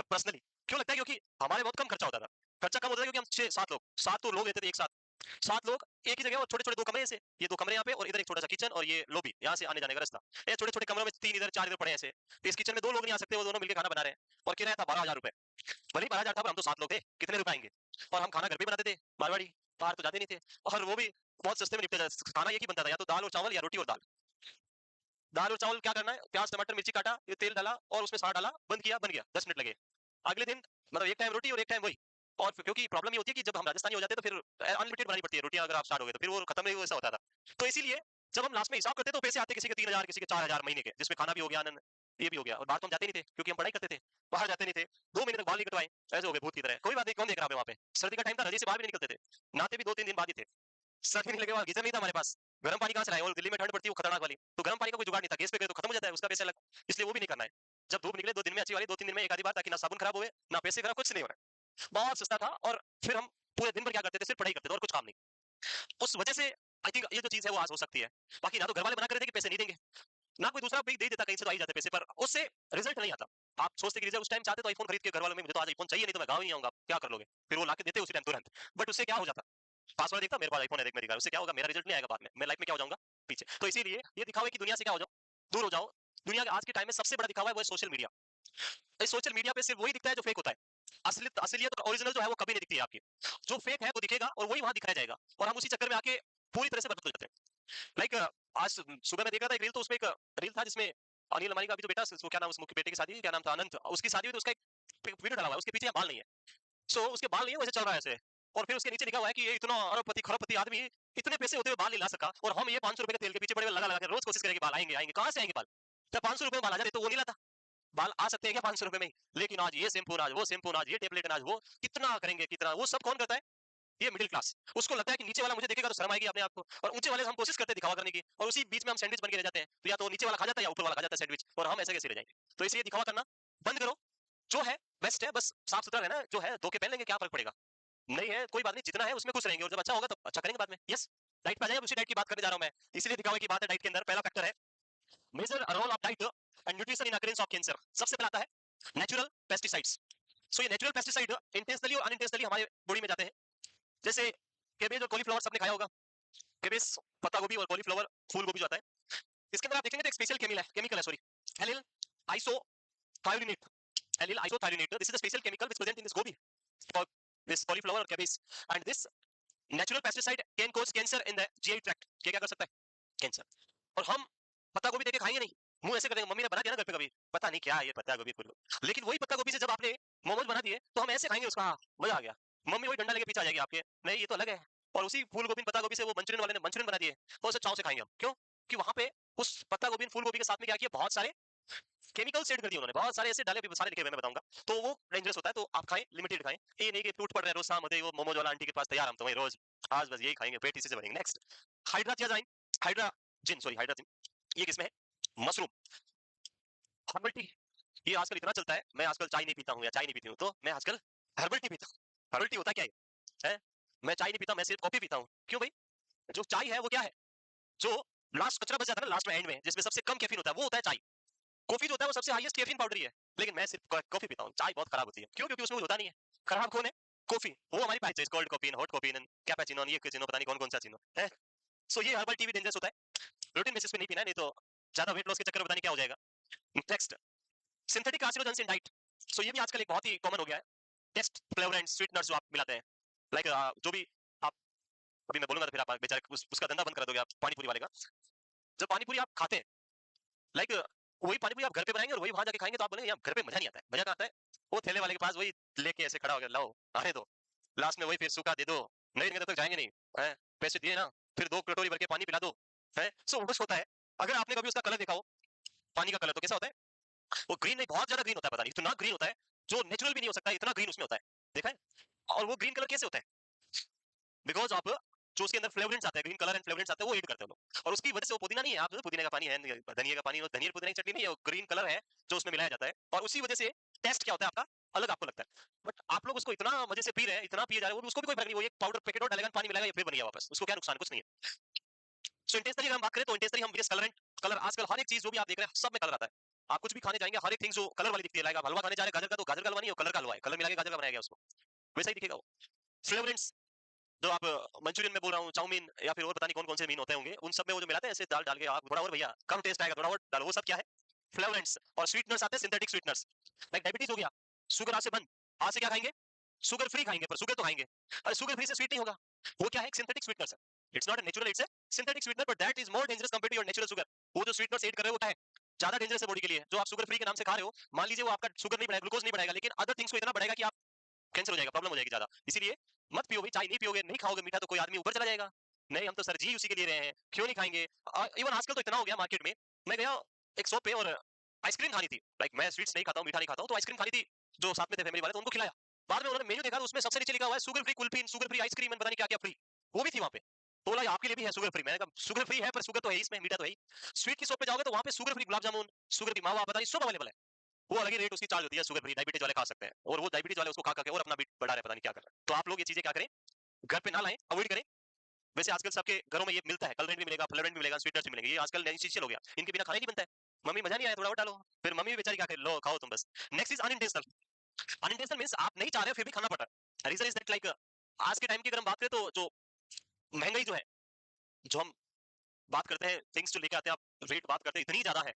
पर्सनली। क्यों लगता है, क्योंकि हमारे बहुत कम खर्चा होता था, खर्चा कम होता था क्योंकि हम 6-7 लोग, 7 तो लोग रहते थे एक साथ, 7 लोग एक ही जगह, और छोटे छोटे 2 कमरे, ऐसे ये 2 कमरे यहाँ पे और इधर एक छोटा सा किचन और ये लॉबी, यहाँ से आने जाने का रास्ता, ये छोटे छोटे कमरों में 3 इधर 4 इधर पड़े ऐसे, तो इस किचन में 2 लोग नहीं आ सकते, वो दोनों मिलकर खाना बना रहे हैं, और किराया था 12,000 रुपए, भले ही 12,000 था, पर हम तो 7 लोग थे, कितने रुपए आएंगे, और हम खाना घर पे बनाते थे, मारवाड़ी, बाहर तो जाते नहीं थे, और वो भी बहुत सस्ते में निपटा जाता, खाना एक ही बनता था, या तो दाल और चावल या रोटी और दाल, दाल और चावल क्या करना है, प्याज टमाटर मिर्ची काटा, ये तेल डाला और उसमें साग डाला, बंद किया, बन गया, 10 मिनट लगे, अगले दिन मतलब एक टाइम रोटी और एक टाइम वही। और क्योंकि प्रॉब्लम ये होती है कि जब हम राजस्थानी हो जाते हैं तो फिर अनलिमिटेड बनानी पड़ती है रोटियां, अगर आप स्टार्ट हो गए तो फिर वो खत्म नहीं, वैसा होता था। तो इसीलिए जब हम लास्ट में हिसाब करते तो पैसे आते किसी के 3,000, किसी के 4,000 महीने के, जिसमें खाना भी हो गया, आनंद ये भी हो गया, और बाहर तो हम जाते नहीं थे क्योंकि हम पढ़ाई करते थे, बाहर जाते नहीं थे, 2 महीने तक बाल नहीं कटवाए, ऐसे हो गए भूत की तरह, कोई बात नहीं, कौन देख रहा है वहाँ पे, सर्दी का टाइम था, रजी से बाहर भी नहीं निकलते थे, नहाते भी 2-3 दिन बाद ही थे, सर्दी नहीं लगे, वहाँ गीजर नहीं था हमारे पास, गर्म पानी कहाँ से लाए, और दिल्ली में ठंड पड़ती है वो खतरनाक वाली, तो गर्म पानी का कोई जुगाड़ नहीं था, गैस पे गए तो खत्म हो जाता है, उसका पैसा अलग, इसलिए वो भी नहीं करना है। जब धूप निकले 2 दिन में अच्छी वाली, 2-3 दिन में एक आधी बार, ताकि ना साबुन खराब हुए ना पैसे खराब, कुछ नहीं हो रहा है, बहुत सस्ता था। और फिर हम पूरे दिन भर क्या करते थे, सिर्फ पढ़ाई करते थे और कुछ काम नहीं, उस वजह से आई थिंक ये जो चीज है वो आज हो सकती है। बाकी ना तो घर वाले मना कर रहे थे कि पैसे नहीं देंगे, ना कोई दूसरा भी दे देता, कहीं से तो आ ही जाते पैसे, पर उससे रिजल्ट नहीं आता। आप सोचते कि रिजल्ट उस टाइम चाहते तो आईफोन खरीद के घर वालों में, मुझे तो आज आईफोन चाहिए, नहीं तो मैं गाँव ही नहीं आऊंगा, क्या कर लोगे, फिर वो लाके देते उसी टाइम तुरंत, बट उससे क्या हो जाता, पासवर्ड देखता मेरे पास आईफोन है, देख मेरी कार, उससे क्या होगा, मेरा रिजल्ट नहीं आएगा बाद में, मैं लाइफ में क्या हो जाऊंगा पीछे। तो इसीलिए ये दिखावे की दुनिया से क्या हो जाओ, दूर हो जाओ। दुनिया का आज के टाइम में सबसे बड़ा दिखावा है वो है सोशल मीडिया। इस सोशल मीडिया पे सिर्फ वही दिखता है जो फेक होता है, असलियत असलियत और ओरिजिनल जो है वो कभी नहीं दिखती है आपकी, जो फेक है वो दिखेगा और वही वहां दिखाया जाएगा, और हम उसी चक्कर में आके पूरी तरह से बदल जाते हैं। लाइक आज सुबह मैं देख रहा था एक रील, तो उसमें एक रील था जिसमें अनिल अंबानी का अभी जो बेटा, उसको क्या नाम, उसके बेटे की शादी, क्या नाम था, अनंत, उसकी शादी हुई, तो उसका एक वीडियो डाला हुआ है, उसके पीछे बाल नहीं है, सो उसके बाल नहीं है, वैसे चल रहा है ऐसे, और फिर उसके नीचे लिखा हुआ है कि ये इतना अरबपति खरबपति आदमी इतने पैसे होते हुए बाल नहीं ला सका, और हम ये 500 रुपए के तेल के पीछे बड़े लगा लगा के रोज कोशिश करेंगे बाल आएंगे आएंगे, कहाँ से आएंगे बाल, जब 500 रुपए में बाल आ जाते तो वो नहीं लाता, बाल आ सकते हैं क्या 500 रुपए में ही, लेकिन आज ये शैम्पू, आज वो शैम्पू, आज ये टेबलेट, आज वो, कितना करेंगे कितना, वो सब कौन करता है, ये मिडिल क्लास। उसको लगता है कि नीचे वाला मुझे देखेगा तो शर्म आएगी अपने आप को, और ऊंचे वाले से हम कोशिश करते हैं दिखावा करने की, और उसी बीच में हम सैंडविच बन के रह जाते हैं, तो या तो नीचे वाला खा जाता है या ऊपर वाला खा जाता है सैंडविच, और हम ऐसे कैसे रह जाएंगे। तो इसलिए दिखावा करना बंद करो, जो है बेस्ट है, बस साफ सुथरा रहना, जो है धो के पहन लेंगे, क्या फर्क पड़ेगा, नहीं है कोई बात नहीं, जितना है उसमें खुश रहेंगे, और जब अच्छा होगा तब अच्छा करेंगे बाद में। यस, डाइट पे आ जाइए, उसी डाइट की बात करने जा रहा हूं मैं, इसलिए दिखावे की बात है। डाइट के अंदर पहला फैक्टर है major role of diet and nutrition in occurrence of cancer. सबसे पहला आता है नेचुरल पेस्टिसाइड्स। सो ये नेचुरल पेस्टिसाइड इंटेंशनली और अनइंटेंशनली हमारे बॉडी में जाते हैं, जैसे कैबेज और कॉलीफ्लावर सबने खाया होगा, कैबेज, पत्ता गोभी और कॉलीफ्लावर फूल गोभी जो आता है, इसके अंदर आप देखेंगे तो एक स्पेशल केमिकल है, sorry, allyl isothiocyanate, allyl isothiocyanate, this is the special chemical which present in this gobhi, this cauliflower or cabbage, and this natural pesticide can cause cancer in the GI tract। क्या क्या कर सकता है, कैंसर। और हम पत्ता गोभी देके खाएंगे नहीं, मुंह ऐसे करेंगे, मम्मी ने बना दिया ना घर पे कभी, पता नहीं क्या है ये पत्ता गोभी फूल गोभी, लेकिन वही पत्ता गोभी से जब आपने मोमोज बना दिए तो हम ऐसे खाएंगे उसका, हाँ, मजा आ गया, मम्मी वही डंडा लेके पीछे आ जाएगी आपके, नहीं ये तो अलग है। और उसी फूल गोभी पत्ता गोभी से वो मंचूरियन वाले ने मंचूरियन बना दिए, तो उसे चाव से खाएंगे हम, क्यों, कि वहां पे उस पत्ता गोभी फूल गोभी के साथ में क्या किया, बहुत सारे केमिकल ऐड कर दिए उन्होंने, बहुत सारे ऐसे डाले, सारे लिखे हुए मैं बताऊंगा, तो वो डेंजरस होता है, तो आप खाएं, लिमिटेड खाएं, ये नहीं कि टूट पड़ रहे रोज शाम होते ही वो मोमोज वाला आंटी के पास तैयार, हम तो वही रोज आज बस यही खाएंगे, पेट इसी से भरेंगे। नेक्स्ट, हाइड्राथियाजाइन, हाइड्राजिन, सॉरी हाइड्राजिन, ये किसमें है, मशरूम, हर्बल टी, ये आजकल इतना चलता है, मैं आजकल चाय नहीं पीता हूँ या चाय नहीं पीती हूँ, तो मैं आजकल हर्बल टी पीता हूँ। हर्बल टी होता क्या है? मैं चाय नहीं पीता, मैं सिर्फ कॉफी पीता हूँ, क्यों भाई, जो चाय है वो क्या है, जो लास्ट कचरा बच जाता है ना लास्ट में, एंड में, जिसमें सबसे कम कैफीन होता है, वो होता है चाय। कॉफी जो होता है वो सबसे हाईएस्ट कैफीन पाउडर ही है। लेकिन मैं सिर्फ कॉफी पीता हूँ, चाय बहुत खराब होती है। क्यों? क्योंकि उसमें कुछ होता नहीं है। खराब कौन है? कॉफी। वो हमारी pipe cold coffee, hot coffee, cappuccino, ये कैपेचिनो, पता नहीं कौन कौन सा चिनो है। सो ये हर्बल टी भी डेंजरस होता है, रूटीन बेसिस पे नहीं पीना है, नहीं तो ज्यादा वेट लॉस के चक्कर में पता नहीं क्या हो जाएगा। Next, synthetic carcinogens in diet. So ये भी आजकल एक बहुत ही कॉमन हो गया है। टेस्ट फ्लेवरेंट्स, स्वीटनर्स जो आप मिलाते हैं, लाइक जो भी आप, अभी मैं बोलूंगा तो फिर आप बेचारे उसका धंधा बंद कर दोगे आप, पानी पूरी वाले का। जब पानी पूरी आप खाते हैं, लाइक वही पानी पूरी आप घर पे बनाएंगे और वही वहां जाके खाएंगे, तो आप बोलेंगे यार घर पे मजा नहीं आता है। मजा कहाँ आता है? वो ठेले वाले के पास वही लेके ऐसे खड़ा हो गया, लाओ आने दो, लास्ट में वही फिर सूखा दे दो, नहीं देंगे तब तक जाएंगे नहीं, है पैसे दिए ना, फिर 2 कटोरी भर के पानी पिला दो, है। सो बस होता है। अगर आपने कभी उसका कलर देखा हो, पानी का कलर, तो कैसा होता है? वो ग्रीन नहीं, बहुत ज्यादा ग्रीन होता है, पता नहीं इतना ग्रीन होता है, जो नेचुरल भी नहीं हो सकता, इतना ग्रीन उसमें होता है। देखा है? और वो ग्रीन कलर कैसे होता है? बिकॉज आप जो उसके अंदर फ्लेवरेंट्स आते हैं, ग्रीन कलर एंड फ्लेवरेंट्स आते हैं, वो ऐड करते हैं लोग, और उसकी वजह से वो पुदीना नहीं है, आप पुदीने का पानी है, धनिया का पानी, धनिया पुदीना की चटनी नहीं है, वो ग्रीन कलर है जो उसमें मिलाया जाता है, और उसी वजह से टेस्ट क्या होता है आपका, अलग आपको लगता है। बट आप लोग उसको इतना मजे से पी रहे हैं, इतना पिए जा रहे हैं, उसको भी कोई फर्क नहीं, वो एक पाउडर पैकेट और डालेगा, पानी मिलाएगा, ये फिर बन गया वापस, उसको क्या नुकसान? कुछ नहीं है। सो इंटेंशनली अगर हम बात करें तो इंटेंशनली हम वेस्ट कलर, कलर आजकल हर एक चीज जो भी आप देख रहे हैं सब में कलर आता है। आप कुछ भी खाने जाएंगे, हर एक थिंग जो कलर वाली दिखती है, लाइक आप हलवा खाने जा रहे हैं गाजर का, तो गाजर का हलवा नहीं है, वो कलर का हलवा है, कलर मिला के गाजर का बनाया गया उसको, वैसा ही दिखेगा वो। फ्लेवरेंट्स जो आप मंचूरियन में बोल रहा हूँ, चाउमीन या फिर और पता नहीं कौन कौन से मीन होते होंगे, उन सब में वो जो मिलाते हैं ऐसे दाल डाल के, आप थोड़ा और भैया कम टेस्ट आएगा, थोड़ा और डालो, वो सब क्या है? फ्लेवरेंट्स। और स्वीटनर्स आते हैं, सिंथेटिक स्वीटनर्स, लाइक डायबिटीज हो गया, शुगर आज से बंद, आज से क्या खाएंगे? शुगर फ्री खाएंगे, पर शुगर तो खाएंगे। अरे शुगर फ्री से स्वीट नहीं होगा, वो क्या है? Synthetic sweetener. It's not natural, it's synthetic sweetener, but that is more dangerous compare to your natural sugar. वो जो स्वीटनर्स ऐड कर रहे हो, वो क्या है? ज्यादा डेंजरस है बॉडी के लिए। जो आप शुगर फ्री के नाम से खा रहे हो, मान लीजिए वो आपका शुगर नहीं बढ़ाएगा, ग्लूकोज नहीं बढ़ाएगा, लेकिन अदर थिंग्स को इतना बढ़ाएगा कि आप कैंसर हो जाएगा, प्रॉब्लम हो जाएगी ज्यादा। इसीलिए मत पियो भाई, चाय नहीं पियोगे, नहीं खाओगे मीठा, तो कोई आदमी ऊपर चला जाएगा। नहीं, हम तो सर जी उसी के लिए रहे हैं, क्यों नहीं खाएंगे? इवन आजकल तो इतना हो गया मार्केट में, मैं गया एक शॉप पे और आइसक्रीम खानी थी, लाइक मैं स्वीट्स नहीं खाता हूँ, मीठा नहीं खाता हूँ, तो आइसक्रीम खानी थी, जो साथ में थे फैमिली वाले, तो उनको खिलाया। बाद में उन्होंने मेन्यू देखा, तो उसमें सबसे नीचे लिखा हुआ है sugar free kulfi, sugar free ice cream, पता नहीं क्या क्या फ्री, वो भी थी वहां पे। तो बोला आपके लिए भी है शुगर फ्री, मैंने कहा शुगर फ्री है, पर शुगर तो है ही इसमें, मीठा तो है ही। स्वीट की शॉप पे जाओगे तो वहां पे sugar free gulab jamun, sugar free मावा, पता नहीं सब अवेलेबल है। वो अलग ही रेट उसकी चार्ज होती है, शुगर फ्री डायबिटीज वाले खा सकते हैं, और वो डायबिटीज वाले उसको खा खा के और अपना बीट बढ़ा रहे हैं, पता नहीं क्या कर रहे हैं। तो आप लोग ये चीजें क्या करें, घर पे ना लाएं, अवॉइड करें। वैसे आजकल सबके घरों में ये मिलता है, कलरेंट भी मिलेगा, फ्लेवरेंट भी मिलेगा, स्वीटनर्स भी मिलेंगे, ये आजकल नई चीज चल हो गया, इनके बिना खाना ही नहीं बनता है। मम्मी मजा नहीं आया, थोड़ा और डालो, फिर मम्मी भी बेचारी क्या करे, लो खाओ तुम बस। Next is unintentional. Unintentional means आप नहीं चाह रहे हो फिर भी खाना पड़ रहा है। रीजन इज दैट, लाइक आज के टाइम की अगर हम बात करें, तो जो महंगाई जो है, जो हम बात करते हैं थिंग्स जो लेके आते हैं, आप रेट बात करते हैं, इतनी ज्यादा है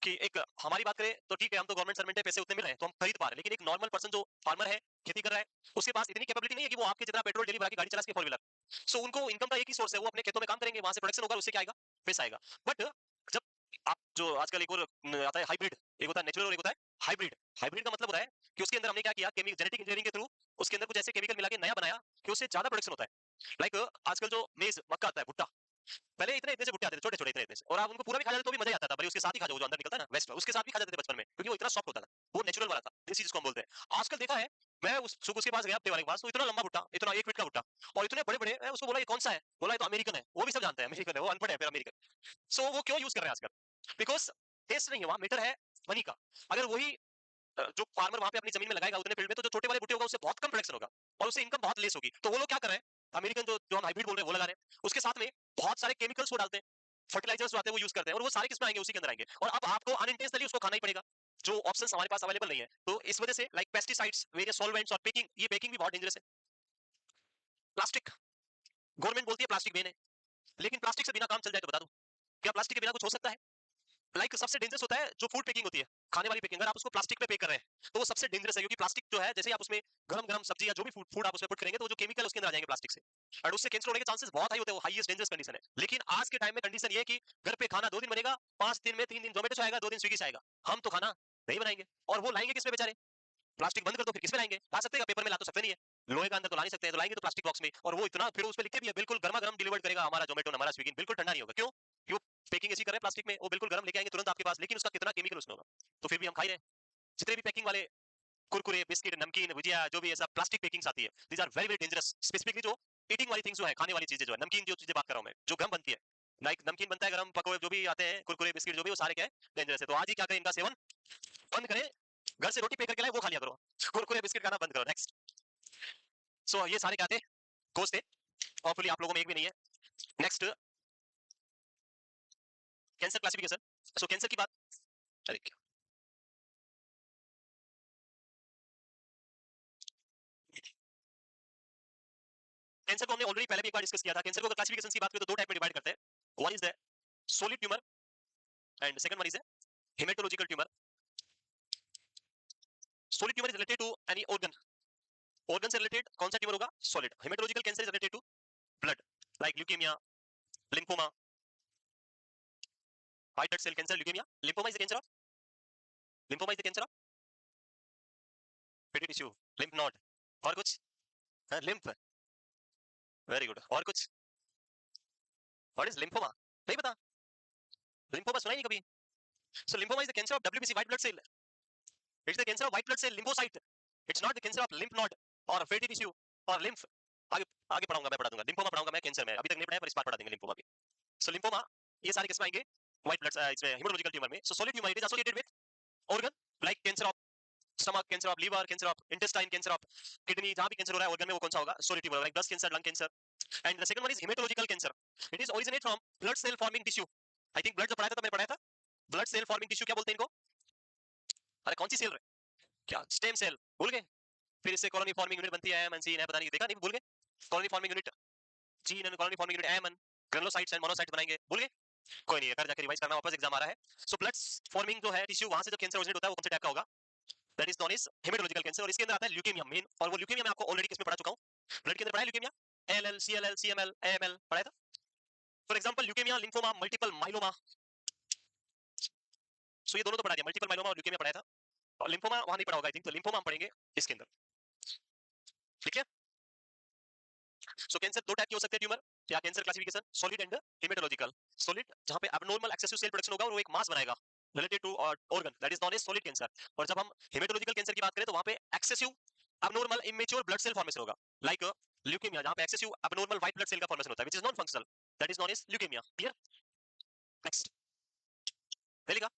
कि एक हमारी बात करें तो ठीक है, हम तो गवर्नमेंट सर्वेंट है, पैसे उतने मिल रहे हैं तो हम खरीद पा रहे हैं, लेकिन एक नॉर्मल पर्सन जो फार्मर है, खेती कर रहा है, उसके पास इतनी कैपेबिलिटी नहीं है कि वो आपके जितना पेट्रोल डेली भरा के गाड़ी चला सके, फोर व्हीलर। सो उनको इनकम का एक ही सोर्स है, वो अपने खेतों में काम करेंगे, वहां से प्रोडक्शन होगा, उससे क्या आएगा? पैसा आएगा। बट जब आप जो आजकल एक और आता है हाइब्रिड, एक होता है नेचुरल और एक होता है हाइब्रिड। हाइब्रिड का मतलब होता है कि उसके अंदर हमने क्या किया, जेनेटिक इंजीनियरिंग के थ्रू उसके अंदर कुछ ऐसे केमिकल मिला के नया बनाया कि उससे ज्यादा प्रोडक्शन होता है। लाइक आजकल जो मेज मक्का आता है, भुट्टा, पहले इतने इतने से भुट्टे आते थे, छोटे छोटे इतने इतने से, और आप उनको पूरा भी खा जाते तो भी मजा ही आता था, भले उसके साथ ही खा जाओ, जो अंदर निकलता है ना वेस्ट, उसके साथ भी खा जाते थे बचपन में, क्योंकि वो इतना सॉफ्ट होता था, वो नेचुरल वाला था, देसी जिसको हम बोलते हैं। आजकल देखा है, मैं उसके पास गया, हफ्ते वाले के पास, तो इतना लंबा भुट्टा, इतना 1 फीट का भुट्टा, और इतने बड़े बड़े, मैं उसको बोला ये कौन सा है, बोला ये तो अमेरिकन है। वो भी सब जानते हैं अमेरिकन है, वो अनपढ़ है फिर अमेरिकन। सो वो क्यों यूज कर रहे हैं आजकल? बिकॉज टेस्ट नहीं है वहां, मैटर है मनी का। अगर वही जो फार्मर वहां पे अपनी जमीन में लगाएगा उतने फील्ड में, तो जो छोटे वाले भुट्टे होगा उससे बहुत कम प्रोडक्शन होगा, और उससे इनकम बहुत लेस होगी। तो वो लोग क्या कर रहे हैं, अमेरिकन जो जो हम हाइब्रिड बोल रहे हैं वो लगा रहे हैं, उसके साथ में बहुत सारे केमिकल्स वो डालते हैं, फर्टिलाइजर्स आते हैं वो यूज करते हैं, और वो सारे किसमें आएंगे? उसी के अंदर आएंगे, और अब आपको अनइंटेंशनली उसको खाना ही पड़ेगा, जो ऑप्शंस हमारे पास अवेलेबल नहीं है। तो इस वजह से लाइक पेस्टिसाइड्स, वेरियस सॉल्वेंट्स और पैकिंग, ये पैकिंग भी बहुत डेंजरस है। प्लास्टिक, गवर्नमेंट बोलती है प्लास्टिक बैन है, लेकिन प्लास्टिक से बिना काम चल जाए तो बता दो, क्या प्लास्टिक के बिना कुछ हो सकता है? लाइक सबसे डेंजरस होता है जो फूड पैकिंग होती है, खाने वाली पैकिंग, अगर आप उसको प्लास्टिक पे पैक कर रहे हैं तो वो सबसे डेंजरस है, क्योंकि प्लास्टिक जो है, जैसे ही आप उसमें गरम गरम सब्जी या जो भी फूड फूड आप उसमें पुट करेंगे, तो वो जो केमिकल उसके अंदर आ जाएंगे प्लास्टिक से, और उससे कैंसर होने के चांसेस बहुत हाई होते हैं, वो हाईएस्ट डेंजरस कंडीशन है। लेकिन आज के टाइम में कंडीशन ये है कि घर पे खाना 2 दिन बनेगा, 5 दिन में 3 दिन जोमेटो से आएगा, 2 दिन स्विगी से आएगा, हम तो खाना नहीं बनाएंगे, और वो लाएंगे किसमें बेचारे? प्लास्टिक बंद कर दो, फिर किसमें लाएंगे? ला सकते हैं पेपर में, ला तो सकते नहीं है, लोहे का अंदर तो ला नहीं सकते हैं, तो लाएंगे तो प्लास्टिक बॉक्स में, और वो इतना फिर उस पर लिखे भी है बिल्कुल गर्मा गर्म डिलीवर करेगा हमारा जोमेटो, हमारा स्विगी, बिल्कुल ठंडा नहीं होगा। क्यों? क्यों? पैकिंग ऐसी कर रहे हैं प्लास्टिक में, वो बिल्कुल गर्म लेके आएंगे तुरंत आपके पास, लेकिन उसका कितना केमिकल उसमें होगा, तो फिर भी हम खा ही रहे हैं। जितने भी पैकिंग वाले कुरकुरे, बिस्किट, नमकीन, भुजिया, जो भी ऐसा प्लास्टिक पैकिंग्स आती है, these are very very dangerous. Specifically जो ईटिंग वाली थिंग्स जो है, खाने वाली चीजें जो है, नमकीन जो चीजें बात कर रहा हूं मैं, जो गम बनती है, लाइक नमकीन बनता है गरम, पकोड़े जो भी आते हैं, कुरकुरे, बिस्किट, जो भी, वो सारे क्या है? डेंजरस है। तो आज ही क्या करें, इनका सेवन बंद करें, घर से रोटी पे करके लाए वो खा लिया करो, कुरकुरे बिस्किट खाना बंद करो। नेक्स्ट, सो ये सारे क्या थे? कोर्स थे, होपफुली आप लोगों में एक भी नहीं है। Next, cancer classification. So cancer की बात, अरे क्या कैंसर को हमने ऑलरेडी पहले भी एक बार डिस्कस किया था। कैंसर को अगर क्लासिफिकेशन की बात करें तो दो टाइप में डिवाइड करते हैं। One is the solid tumour and second one is the haematological tumour. Solid tumour is related to any organ, organ से रिलेटेड कौन सा ट्यूमर होगा? Solid. Haematological cancer is related to blood, like leukaemia, lymphoma, white blood cell cancer, leukaemia. Lymphoma is the cancer of, lymphoma is the cancer of fatty tissue, lymph node. और कुछ? Lymph, very good. और कुछ? What is lymphoma? नहीं पता? लिम्फोमा सुना ही नहीं कभी? So lymphoma is the cancer of WBC, white blood cell. It's the cancer of white blood cell lymphocyte. It's not the cancer of lymph node और फेटी टिश्यू और लिम्फ। आगे आगे पढ़ाऊंगा, मैं पढ़ा दूंगा। लिम्फोमा पढ़ाऊंगा मैं, कैंसर में अभी तक नहीं पढ़ाया, पर इस बार पढ़ा देंगे लिम्फोमा भी। सो लिम्फोमा ये सारे किसमें आएंगे? व्हाइट ब्लड इसमें हेमोलॉजिकल ट्यूमर में। So solid tumour it is associated with organ, like cancer of stomach, cancer of liver, cancer of intestine, cancer of kidney. जहां भी कैंसर हो रहा है ऑर्गन में, वो कौन सा होगा? Solid tumour, like breast cancer, lung cancer. And the second one is haematological cancer. It is originate from blood cell forming tissue. I think blood जो पढ़ाया था, तो मैंने पढ़ाया था ब्लड सेल फॉर्मिंग टिश्यू क्या बोलते हैं इनको? अरे कौन सी सेल? क्या स्टेम सेल? भूल गए? फिर इससे कॉलोनी फॉर्मिंग यूनिट बनती है, एमएनसी है, पता नहीं, देखा नहीं, भूल गए? Colony forming unit gene and colony forming unit MN, granulocytes and monocytes बनाएंगे, भूल गए? कोई नहीं है, कर जाके रिवाइज करना, वापस एग्जाम आ रहा है। सो ब्लड फॉर्मिंग जो है टिश्यू, वहां से जो कैंसर ओरिजिनेट होता है, वो कौन से टाइप का होगा? That is known as haematological cancer. और इसके अंदर आता है ल्यूकेमिया मेन, और वो ल्यूकेमिया मैं आपको ऑलरेडी किसमें पढ़ा चुका हूं? ब्लड के अंदर पढ़ा है leukaemia, LL, CLL, CML, AML पढ़ाया था। For example leukaemia, lymphoma, multiple myeloma. So ये दोनों तो पढ़ा दिया, मल्टीपल माइलोमा और ल्यूकेमिया पढ़ाया था। और लिम्फोमा वहां नहीं पढ़ा होगा आई थिंक, तो लिम्फोमा हम पढ़ेंगे इसके अंदर, ठीक है? सो कैंसर दो टाइप के हो सकते हैं ट्यूमर, या cancer classification solid and haematological. Solid जहां पे एब्नॉर्मल एक्सेसिव सेल प्रोडक्शन होगा और वो एक मास बनाएगा related to organ, that is known as solid cancer. और जब हम हेमेटोलॉजिकल कैंसर की बात करें, तो वहां पे excessive abnormal immature blood cell formation होगा, लाइक ल्यूकेमिया, जहां पे excessive abnormal white blood cell का फॉर्मेशन होता है, which is non functional, that is known as leukaemia. Clear? Next चलेगा।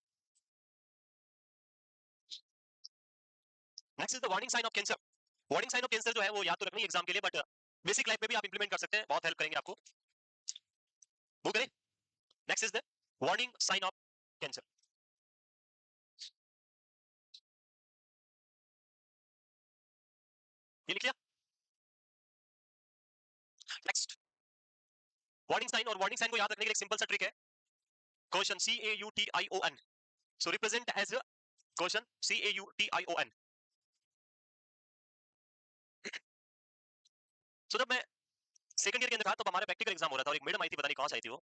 Next is the warning sign of cancer. Warning sign of cancer जो है वो याद तो रखनी एग्जाम के लिए, बट बेसिक लाइफ में भी आप इंप्लीमेंट कर सकते हैं, बहुत हेल्प करेंगे आपको। वो करें। Next is the warning sign of cancer. ये लिख लिया? नेक्स्ट वार्निंग साइन, और वार्निंग साइन को याद रखने के लिए एक सिंपल सा ट्रिक है, क्वेश्चन CAUTION। सो रिप्रेजेंट एज क्वेश्चन CAUTION। सो जब मैं सेकंड ईयर के अंदर था, तब हमारा प्रैक्टिकल एग्जाम हो रहा था, और एक मैडम आई थी, पता नहीं कहां से आई थी वो,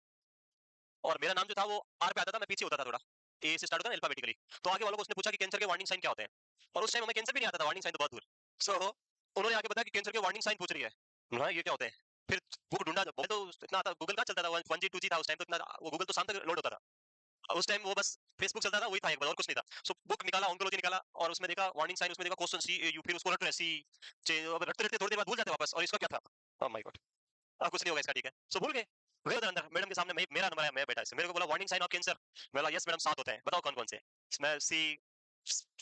और मेरा नाम जो था वो आर पे आता था, मैं पीछे होता था थोड़ा, ए से स्टार्ट होता है अल्फाबेटिकली। तो आगे वालों को उसने पूछा कि कैंसर के वार्निंग साइन क्या होते हैं, और उस टाइम हमें कैंसर भी नहीं आता था, वार्निंग साइन तो बहुत दूर। सो उन्होंने आगे बताया कि कैंसर के वार्निंग साइन पूछ रही है। हाँ, ये क्या होते हैं? फिर बुक ढूंढा, जब तो इतना था, गूगल कहाँ चलता था, 1G 2G था उस टाइम, तो इतना वो गूगल तो शाम तक लोड होता था। उस टाइम वो बस फेसबुक चलता था, वही था एक बार, और कुछ नहीं था। सो बुक निकाला, ऑन्कोलॉजी निकाला, और उसमें देखा वार्निंग साइन, उसमें देखा क्वेश्चन CAU, फिर उसको रट रहे सी चेंज, अब रटते रटते थोड़ी देर बाद भूल जाते वापस, और इसका क्या था? ओह माय गॉड, कुछ नहीं होगा इसका, ठीक है। सो भूल गए, गए उधर अंदर, मैडम के सामने, मेरा नंबर है, मैं बैठा, इससे मेरे को बोला वार्निंग साइन ऑफ कैंसर। मैं बोला यस मैडम, 7 होते हैं, बताओ कौन कौन से? मैं सी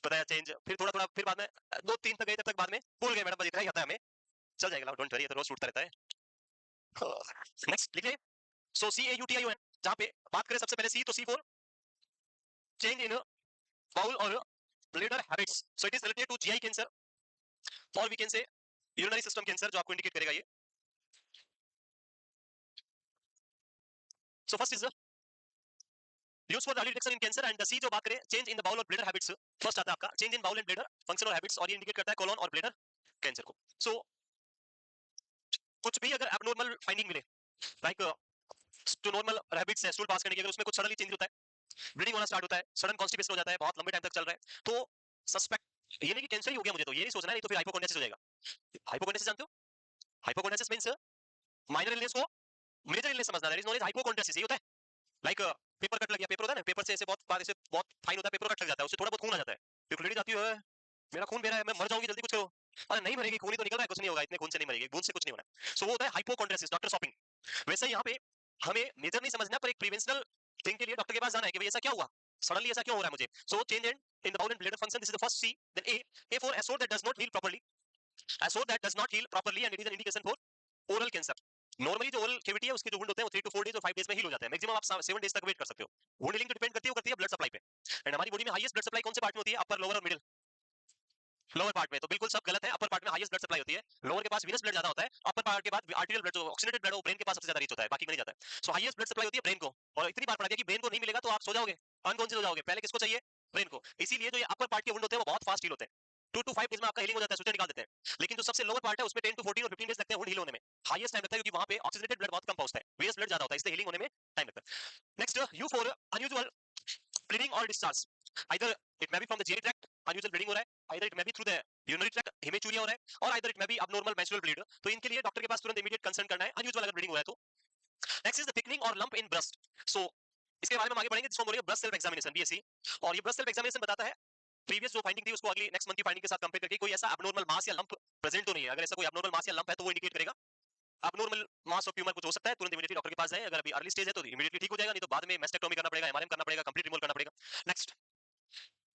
बताया चेंज, फिर थोड़ा थोड़ा, फिर बाद में 2 3 तक गए, तब तक बाद में भूल गए मैडम, बस इतना ही आता है हमें, चल जाएगा, डोंट वरी, ये तो रोज छूटता रहता है। नेक्स्ट लिखिए। सो CAUTION, जहां पे बात करें सबसे पहले सी, तो C for change in bowel और bladder habits. So it is related to GI cancer, और we can say urinary system cancer, जो आपको इंडिकेट करेगा ये। So first is use for early detection in cancer, and the C जो बात करें चेंज इन द बाउल और ब्लैडर हैबिट्स, फर्स्ट आता है आपका change in bowel and bladder function और हैबिट्स, और ये इंडिकेट करता है कोलोन और ब्लैडर कैंसर को। सो कुछ भी अगर एबनॉर्मल फाइंडिंग मिले, लाइक जो नॉर्मल हैबिट्स है स्टूल पास करने की, अगर उसमें कुछ सडनली चेंज होता है, ब्लीडिंग होना स्टार्ट होता है, सडन कॉन्स्टिपेशन हो जाता है, बहुत लंबे टाइम तक चल रहा है, तो सस्पेक्ट ये नहीं कि कैंसर ही हो गया मुझे, तो ये नहीं सोचना है, नहीं तो फिर हाइपोकोंड्रियासिस हो जाएगा। हाइपोकोंड्रियासिस जानते हो? हाइपोकोंड्रियासिस मींस माइनर इलनेस को मेजर इलनेस समझना, दैट इज नोन एज हाइपोकोंड्रियासिस। ये होता है लाइक पेपर कट लग गया, पेपर होता है ना, पेपर से ऐसे बहुत बार ऐसे बहुत फाइन होता है, पेपर कट लग जाता है, उससे थोड़ा बहुत खून आ जाता है, फिर लेडी जाती है, मेरा खून बह रहा है, मैं मर जाऊंगी, जल्दी कुछ करो। अरे नहीं मरेगी, खून ही तो निकल रहा है, कुछ नहीं होगा, इतने खून से नहीं मरेगी, बूंद से कुछ नहीं होना। सो वो होता है हाइपोकोंड्रियासिस, डॉक्टर शॉपिंग। वैसे यहाँ पे हमें मेजर नहीं समझना, पर एक प्रिवेंशनल थिंग के लिए डॉक्टर के पास जाना है कि भाई ऐसा क्या हुआ, सडनली ऐसा क्यों हो रहा है मुझे। So change in the bowel and bladder function, this is the first C. Then A for a sore that does not heal properly, a sore that does not heal properly, and it is an indication for oral cancer. Normally जो ओरल कैविटी है उसके जो वुंड होते हैं वो 3 to 4 डेज और 5 डेज में हील हो जाते हैं, मैक्सिमम आप 7 डेज तक वेट कर सकते हो। वुंड हीलिंग तो डिपेंड करती है, वो करती है ब्लड सप्लाई पे। एंड हमारी बॉडी में हाईएस्ट ब्लड सप्लाई कौन से पार्ट में होती है? अपर, लोअर और मिडिल? लोअर पार्ट में। तो बिल्कुल सब गलत है, अपर पार्ट में हाईएस्ट ब्लड सप्लाई होती है, लोअर के पास वीनस ब्लड ज्यादा होता है, अपर पार्ट के बाद आर्टेरियल ब्लड जो ऑक्सीजनेटेड ब्लड है वो ब्रेन के पास सबसे ज्यादा रीच होता है, बाकी में नहीं जाता है। सो हाईएस्ट ब्लड सप्लाई होती है ब्रेन को, और इतनी बार पढ़ा गया कि ब्रेन को नहीं मिलेगा तो आप सो जाओगे, अनकॉन्शियस हो जाओगे, पहले किसको चाहिए? ब्रेन को। इसीलिए जो ये अपर पार्ट के वुंड होते हैं वो बहुत फास्ट हील होते हैं, 2 to 5 डेज में आपका हीलिंग हो जाता है, सूजन निकाल देते हैं। लेकिन जो सबसे लोअर पार्ट है उसमें 10 to 14 और 15 डेज लगते हैं वुंड हील होने में, हाईएस्ट टाइम लगता है क्योंकि वहां पे ऑक्सीजनेटेड ब्लड बहुत कम पहुंचता है, वीनस ब्लड ज्यादा होता है, इसलिए हीलिंग होने में टाइम लगता है। Next, you for unusual bleeding or discharge, either it may be from the GI tract, unusual bleeding हो रहा है, either it may be through the urinary tract, hematuria हो रहा है, और either it may be abnormal menstrual bleed। तो इनके लिए डॉक्टर के पास तुरंत इमीडिएट कंसर्न करना है, अनयूजुअल अगर ब्लीडिंग हो रहा है तो। नेक्स्ट इज द थिकनिंग और लंप इन ब्रेस्ट। सो इसके बारे में हम आगे बढ़ेंगे, जिसको हम बोलेंगे ब्रेस्ट सेल्फ एग्जामिनेशन, बीएससी। और ये ब्रेस्ट सेल्फ एग्जामिनेशन बताता है प्रीवियस जो फाइंडिंग थी उसको अगली नेक्स्ट मंथ की फाइंडिंग के साथ कंपेयर करके कोई ऐसा एब्नॉर्मल मास या लंप प्रेजेंट तो नहीं है। अगर ऐसा कोई एब्नॉर्मल मास या लंप है तो वो इंडिकेट करेगा एब्नॉर्मल मास ऑफ ट्यूमर कुछ हो सकता है, तुरंत इमीडिएटली डॉक्टर के पास जाए। अगर अभी अर्ली स्टेज है तो इमीडिएटली ठीक हो जाएगा, नहीं तो बाद में मेस्टेक्टोमी करना पड़ेगा, एमआरएम करना पड़ेगा, कंप्लीट रिमूवल करना पड़ेगा। नेक्स्ट,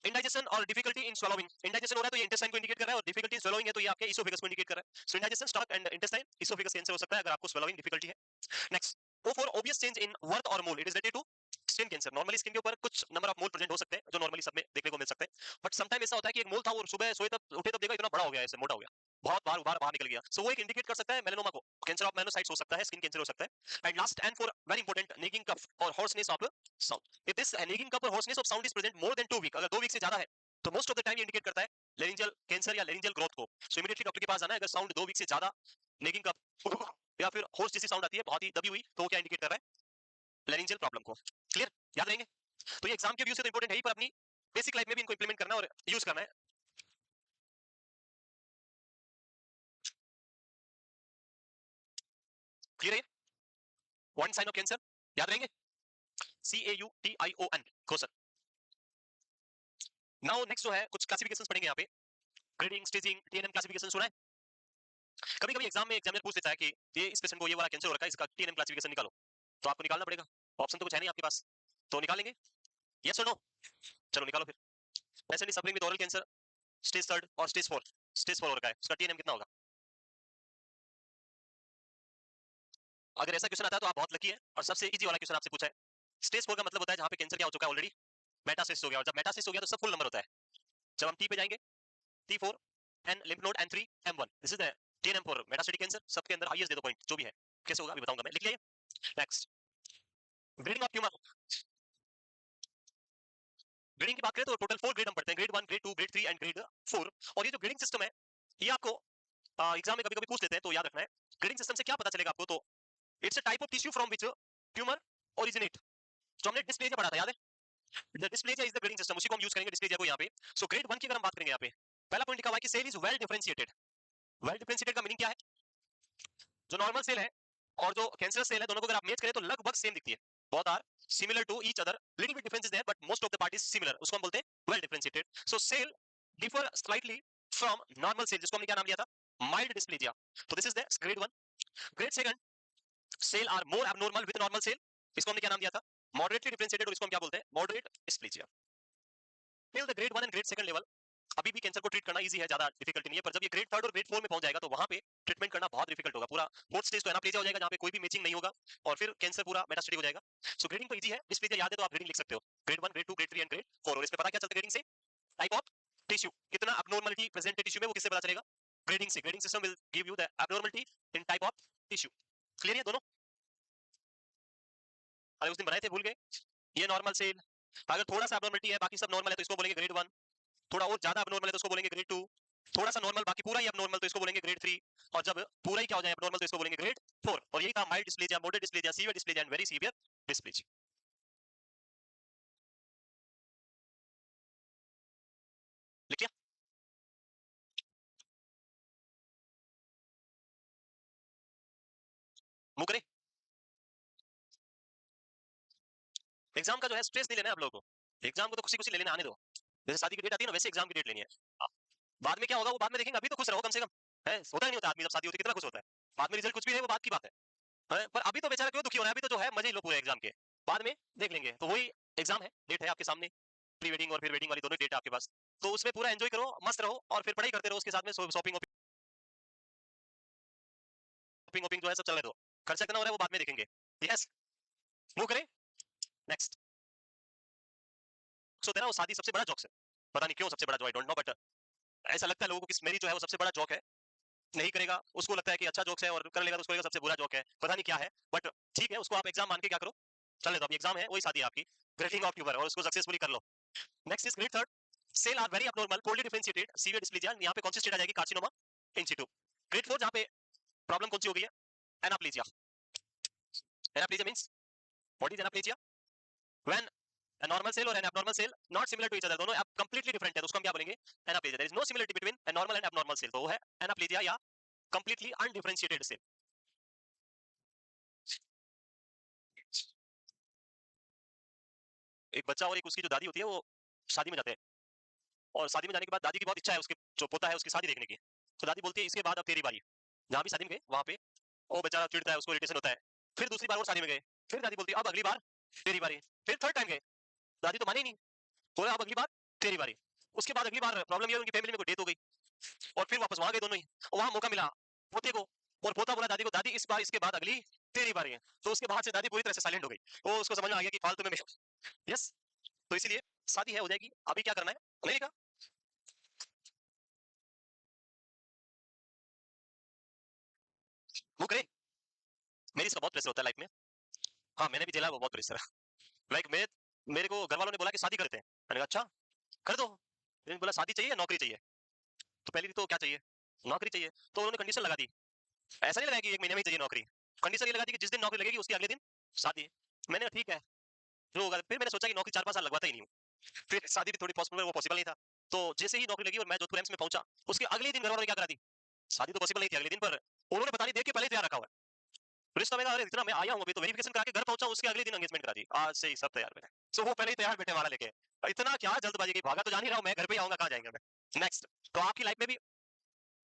इंडाइजेशन और डिफिकल्टी इन swallowing। इंडाइजेशन हो रहा है तो ये इंटेस्टाइन को इंडिकेट कर रहा है, और डिफिकल्टी इन swallowing है तो ये आपके इसोफेगस को इंडिकेट कर रहा है। So indigestion, stomach and intestine, oesophagus cancer हो सकता है अगर आपको swallowing डिफिकल्टी है। Next, O for obvious change in wart और mole, it is related to skin cancer. Normally skin के ऊपर कुछ नंबर ऑफ मोल प्रेजेंट हो सकते हैं जो नॉर्मली सब में देखने को मिल सकते हैं, बट समटाइम ऐसा होता है कि एक मोल था और सुबह सोए तब उठे तब देखा इतना बड़ा हो गया, ऐसे मोटा हो गया, बहुत बार बाहर बाहर निकल गया। सो वो एक इंडिकेट कर सकता है मेलानोमा को, कैंसर ऑफ मेलानोसाइट्स हो सकता है, स्किन कैंसर हो सकता है। And last and for very important, nagging cough और hoarseness of sound. If this nagging cough और hoarseness of sound is present more than 2 week, अगर 2 वीक से ज्यादा है तो मोस्ट ऑफ द टाइम ये इंडिकेट करता है लेरिंजियल कैंसर या लेरिंजियल ग्रोथ को। सो इमीडिएटली डॉक्टर के पास जाना है। अगर साउंड 2 वीक से ज्यादा, नेगिंग कफ या फिर होर्स जैसी साउंड आती है बहुत ही दबी हुई, तो वो क्या इंडिकेट कर रहा है? लेरिंजियल प्रॉब्लम को। क्लियर? याद रहेंगे? तो ये एग्जाम के व्यू से तो इंपॉर्टेंट है ही, पर अपनी बेसिक लाइफ में भी इनको इंप्लीमेंट करना और यूज करना है। क्लियर है? वन साइन ऑफ कैंसर याद रहेंगे? CAUTION, question. नाउ नेक्स्ट जो है कुछ क्लासिफिकेशंस पढ़ेंगे यहाँ पे, ग्रेडिंग, स्टेजिंग, TNM क्लासिफिकेशन सुना है? कभी कभी एग्जाम में एग्जामिनर पूछ लेता है कि ये इस पेशेंट को ये वाला कैंसर हो रखा है, इसका TNM क्लासिफिकेशन निकालो, तो आपको निकालना पड़ेगा, ऑप्शन तो कुछ है नहीं आपके पास, तो निकालेंगे यस और नो? चलो निकालो फिर। Patient is suffering with oral cancer stage 3 और स्टेज 4, स्टेज 4 हो रखा है, उसका TNM कितना होगा? अगर ऐसा क्वेश्चन आता है तो आप बहुत लकी है, और सबसे इजी वाला क्वेश्चन आपसे पूछा है। स्टेज 4 का मतलब होता है जहां पे कैंसर क्या हो चुका है ऑलरेडी, मेटास्टेसिस हो गया, और जब मेटास्टेसिस हो गया तो सब फुल नंबर होता है। जब हम T पे जाएंगे, T4 N lymph node N3 M1, this is the TNM for metastatic cancer. सबके अंदर हाईएस्ट दे दो पॉइंट, जो भी है कैसे होगा अभी बताऊंगा मैं, लिख लिया? Next, grading of tumour. Grading की बात करें तो टोटल 4 ग्रेड हम पढ़ते हैं, grade 1, grade 2, grade 3 and grade 4। और ये जो ग्रेडिंग सिस्टम है ये आपको एग्जाम में कभी-कभी पूछ लेते हैं, तो याद रखना है। ग्रेडिंग सिस्टम से क्या पता चलेगा आपको? तो it's a type of tissue from which tumour originate. जो हमने डिस्प्लेजिया पढ़ा था, याद है? The dysplasia is the grading system, उसी को हम यूज करेंगे डिस्प्लेजिया को यहाँ पे। सो ग्रेड 1 की अगर हम बात करेंगे यहाँ पे, पहला पॉइंट लिखा हुआ है कि cell is well differentiated. Well differentiated का मीनिंग क्या है? जो नॉर्मल सेल है और जो कैंसर सेल है, दोनों को अगर आप मैच करें तो लगभग सेम दिखती है, बहुत are similar to each other, little bit difference is there but most of the part is similar, उसको हम बोलते हैं well differentiated. So cell differ slightly from normal cell, जिसको हमने क्या नाम लिया था? Mild dysplasia. तो this is the grade 1। Grade second, cell are more abnormal with normal cell, इसको हमने क्या नाम दिया था? मॉडरेटली डिफरेंशिएटेड, और इसको हम क्या बोलते हैं? Moderate dysplasia. Till the grade 1 and grade second level अभी भी कैंसर को ट्रीट करना इजी है, ज्यादा डिफिकल्टी नहीं है, पर जब ये ग्रेड 3 और ग्रेड 4 में पहुंच जाएगा तो वहां पे ट्रीटमेंट करना बहुत डिफिकल्ट होगा। पूरा फोर्थ स्टेज तो एनाप्लेजिया हो जाएगा जहां पे कोई भी मैचिंग नहीं होगा, और फिर कैंसर पूरा मेटास्टेटिक हो जाएगा। सो ग्रेडिंग तो इजी है, डिस्प्लेजिया याद है तो आप ग्रेडिंग लिख सकते हो, grade 1, grade 2, grade 3 and grade 4। और इसमें पता क्या चलता है ग्रेडिंग से? टाइप ऑफ टिश्यू, कितना एब्नॉर्मलिटी प्रेजेंट है टिश्यू में, वो किससे पता चलेगा? ग्रेडिंग से। Grading system will give you the abnormality in type of tissue. Clear है दोनों? अरे उस दिन बनाए थे, भूल गए? ये नॉर्मल सेल, अगर थोड़ा सा एब्नॉर्मलिटी है बाकी सब नॉर्मल है तो इसको बोलेंगे ग्रेड 1, थोड़ा और ज्यादा एबनॉर्मल है तो इसको बोलेंगे ग्रेड 2, थोड़ा सा नॉर्मल बाकी पूरा ही एबनॉर्मल तो इसको बोलेंगे ग्रेड 3, और जब पूरा ही क्या हो जाए एबनॉर्मल तो इसको बोलेंगे ग्रेड 4। और यही था mild dysplasia, moderate dysplasia, severe dysplasia and very severe dysplasia. लिख लिया? मुंह करे। एग्जाम का जो है स्ट्रेस नहीं लेना है आप लोगों को, एग्जाम को तो खुशी खुशी ले लेना, आने दो। जैसे शादी की डेट आती है ना, वैसे एग्जाम की डेट लेनी है। हाँ, बाद में क्या होगा वो बाद में देखेंगे, अभी तो खुश रहो कम से कम। है, होता ही नहीं होता आदमी जब शादी होती है कितना खुश होता है, बाद में रिजल्ट कुछ भी है वो बात की बात है, पर अभी तो बेचारा क्यों दुखी हो रहा है? अभी तो जो है मजे ही लो पूरे एग्जाम के, बाद में देख लेंगे। तो वही एग्जाम है, डेट है आपके सामने, प्री वेडिंग और फिर वेडिंग वाली दोनों डेट है आपके पास, तो उसमें पूरा एंजॉय करो, मस्त रहो, और फिर पढ़ाई करते रहो उसके साथ में, शॉपिंग शॉपिंग जो है सब चलने दो। खर्चा कितना हो रहा है वो बाद में देखेंगे। यस, मूव करें नेक्स्ट। सो तेरा वो शादी सबसे बड़ा जोक है, पता नहीं क्यों सबसे बड़ा जो, आई डोंट नो, बट ऐसा लगता है लोगों को कि मेरी जो है वो सबसे बड़ा जोक है। नहीं करेगा उसको लगता है कि अच्छा जोक्स है, और कर लेगा तो उसको लगेगा सबसे बुरा जोक है, पता नहीं क्या है, बट ठीक है, उसको आप एग्जाम मान के क्या करो, चले तो अभी एग्जाम है, वही शादी है आपकी, ग्रेटिंग ऑफ ह्यूमर, और उसको सक्सेसफुली कर लो। Next is grade third, cell are very abnormal poorly differentiated severe dysplasia, यहाँ पे कौन सी स्टेट आ जाएगी, carcinoma in situ. Grade four जहाँ पे प्रॉब्लम कौन सी हो गई है, anaplasia. Anaplasia means what is anaplasia, when a normal cell or an abnormal cell not similar to each other, दोनों completely different है, तो उसको हम क्या बोलेंगे, एनाप्लेजिया। there is no similarity between a normal and abnormal cell, तो वो है एनाप्लेजिया या completely undifferentiated cell। एक बच्चा और एक उसकी जो दादी होती है वो शादी में जाते हैं, और शादी में जाने के बाद दादी की बहुत इच्छा है उसके जो पोता है उसकी शादी देखने की, तो दादी बोलती है इसके बाद अब तेरी बारी। जहाँ भी शादी में गए वहां पे वो बेचारा चिढ़ता है, उसको इरिटेशन होता है। फिर दूसरी बार वो शादी में गए, फिर दादी बोलती है अब अगली बार तेरी बारी। फिर थर्ड टाइम गए, दादी तो मानी नहीं, बोला अब अगली बार तेरी बारी। उसके बाद अगली बार प्रॉब्लम ये उनकी फैमिली में कोई डेथ हो गई, और फिर वापस वहां गए दोनों ही, और वहां मौका मिला पोते को, और पोता बोला दादी को दादी इस बार इसके बाद अगली तेरी बारी है, तो उसके बाद से दादी पूरी तरह से साइलेंट हो गई, वो उसको समझ में आ गया कि फालतू में यस, तो इसीलिए शादी है हो जाएगी, अभी क्या करना है नहीं लिखा। वो करे, मेरी इसका बहुत प्रेशर होता है लाइफ में। हाँ मैंने भी झेला वो बहुत प्रेशर है। लाइक मेरे को घर वालों ने बोला कि शादी करते हैं, मैंने कहा अच्छा कर दो, मैंने बोला शादी चाहिए या नौकरी चाहिए, तो पहले तो क्या चाहिए, नौकरी चाहिए, तो उन्होंने कंडीशन लगा दी, ऐसा नहीं लगा कि एक महीने में ही चाहिए नौकरी, कंडीशन ये लगा दी कि जिस दिन नौकरी लगेगी उसके अगले दिन शादी। मैंने कहा ठीक है जो होगा, फिर मैंने सोचा कि नौकरी 4-5 साल लगवाता ही नहीं हूँ, फिर शादी भी थोड़ी पॉसिबल, वो पॉसिबल नहीं था, तो जैसे ही नौकरी लगी और मैं जोधपुर एम्स में पहुंचा, उसके अगले दिन घर वालों ने क्या करा दी, शादी तो पॉसिबल नहीं थी अगले दिन, पर उन्होंने बता दी देख के पहले तैयार रखा हुआ है रिश्ता मेरा, अरे इतना मैं आया हूँ अभी, तो वेरिफिकेशन करा के घर पहुंचा, उसके अगले दिन एंगेजमेंट करा दी, आज से ही सब तैयार मैंने, सो वो पहले ही तैयार बैठे वाला लेके, इतना क्या जल्दबाजी की, भागा तो जान ही रहा हूँ मैं, घर पे ही आऊंगा, कहाँ जाएंगे मैं। नेक्स्ट, तो आपकी लाइफ में भी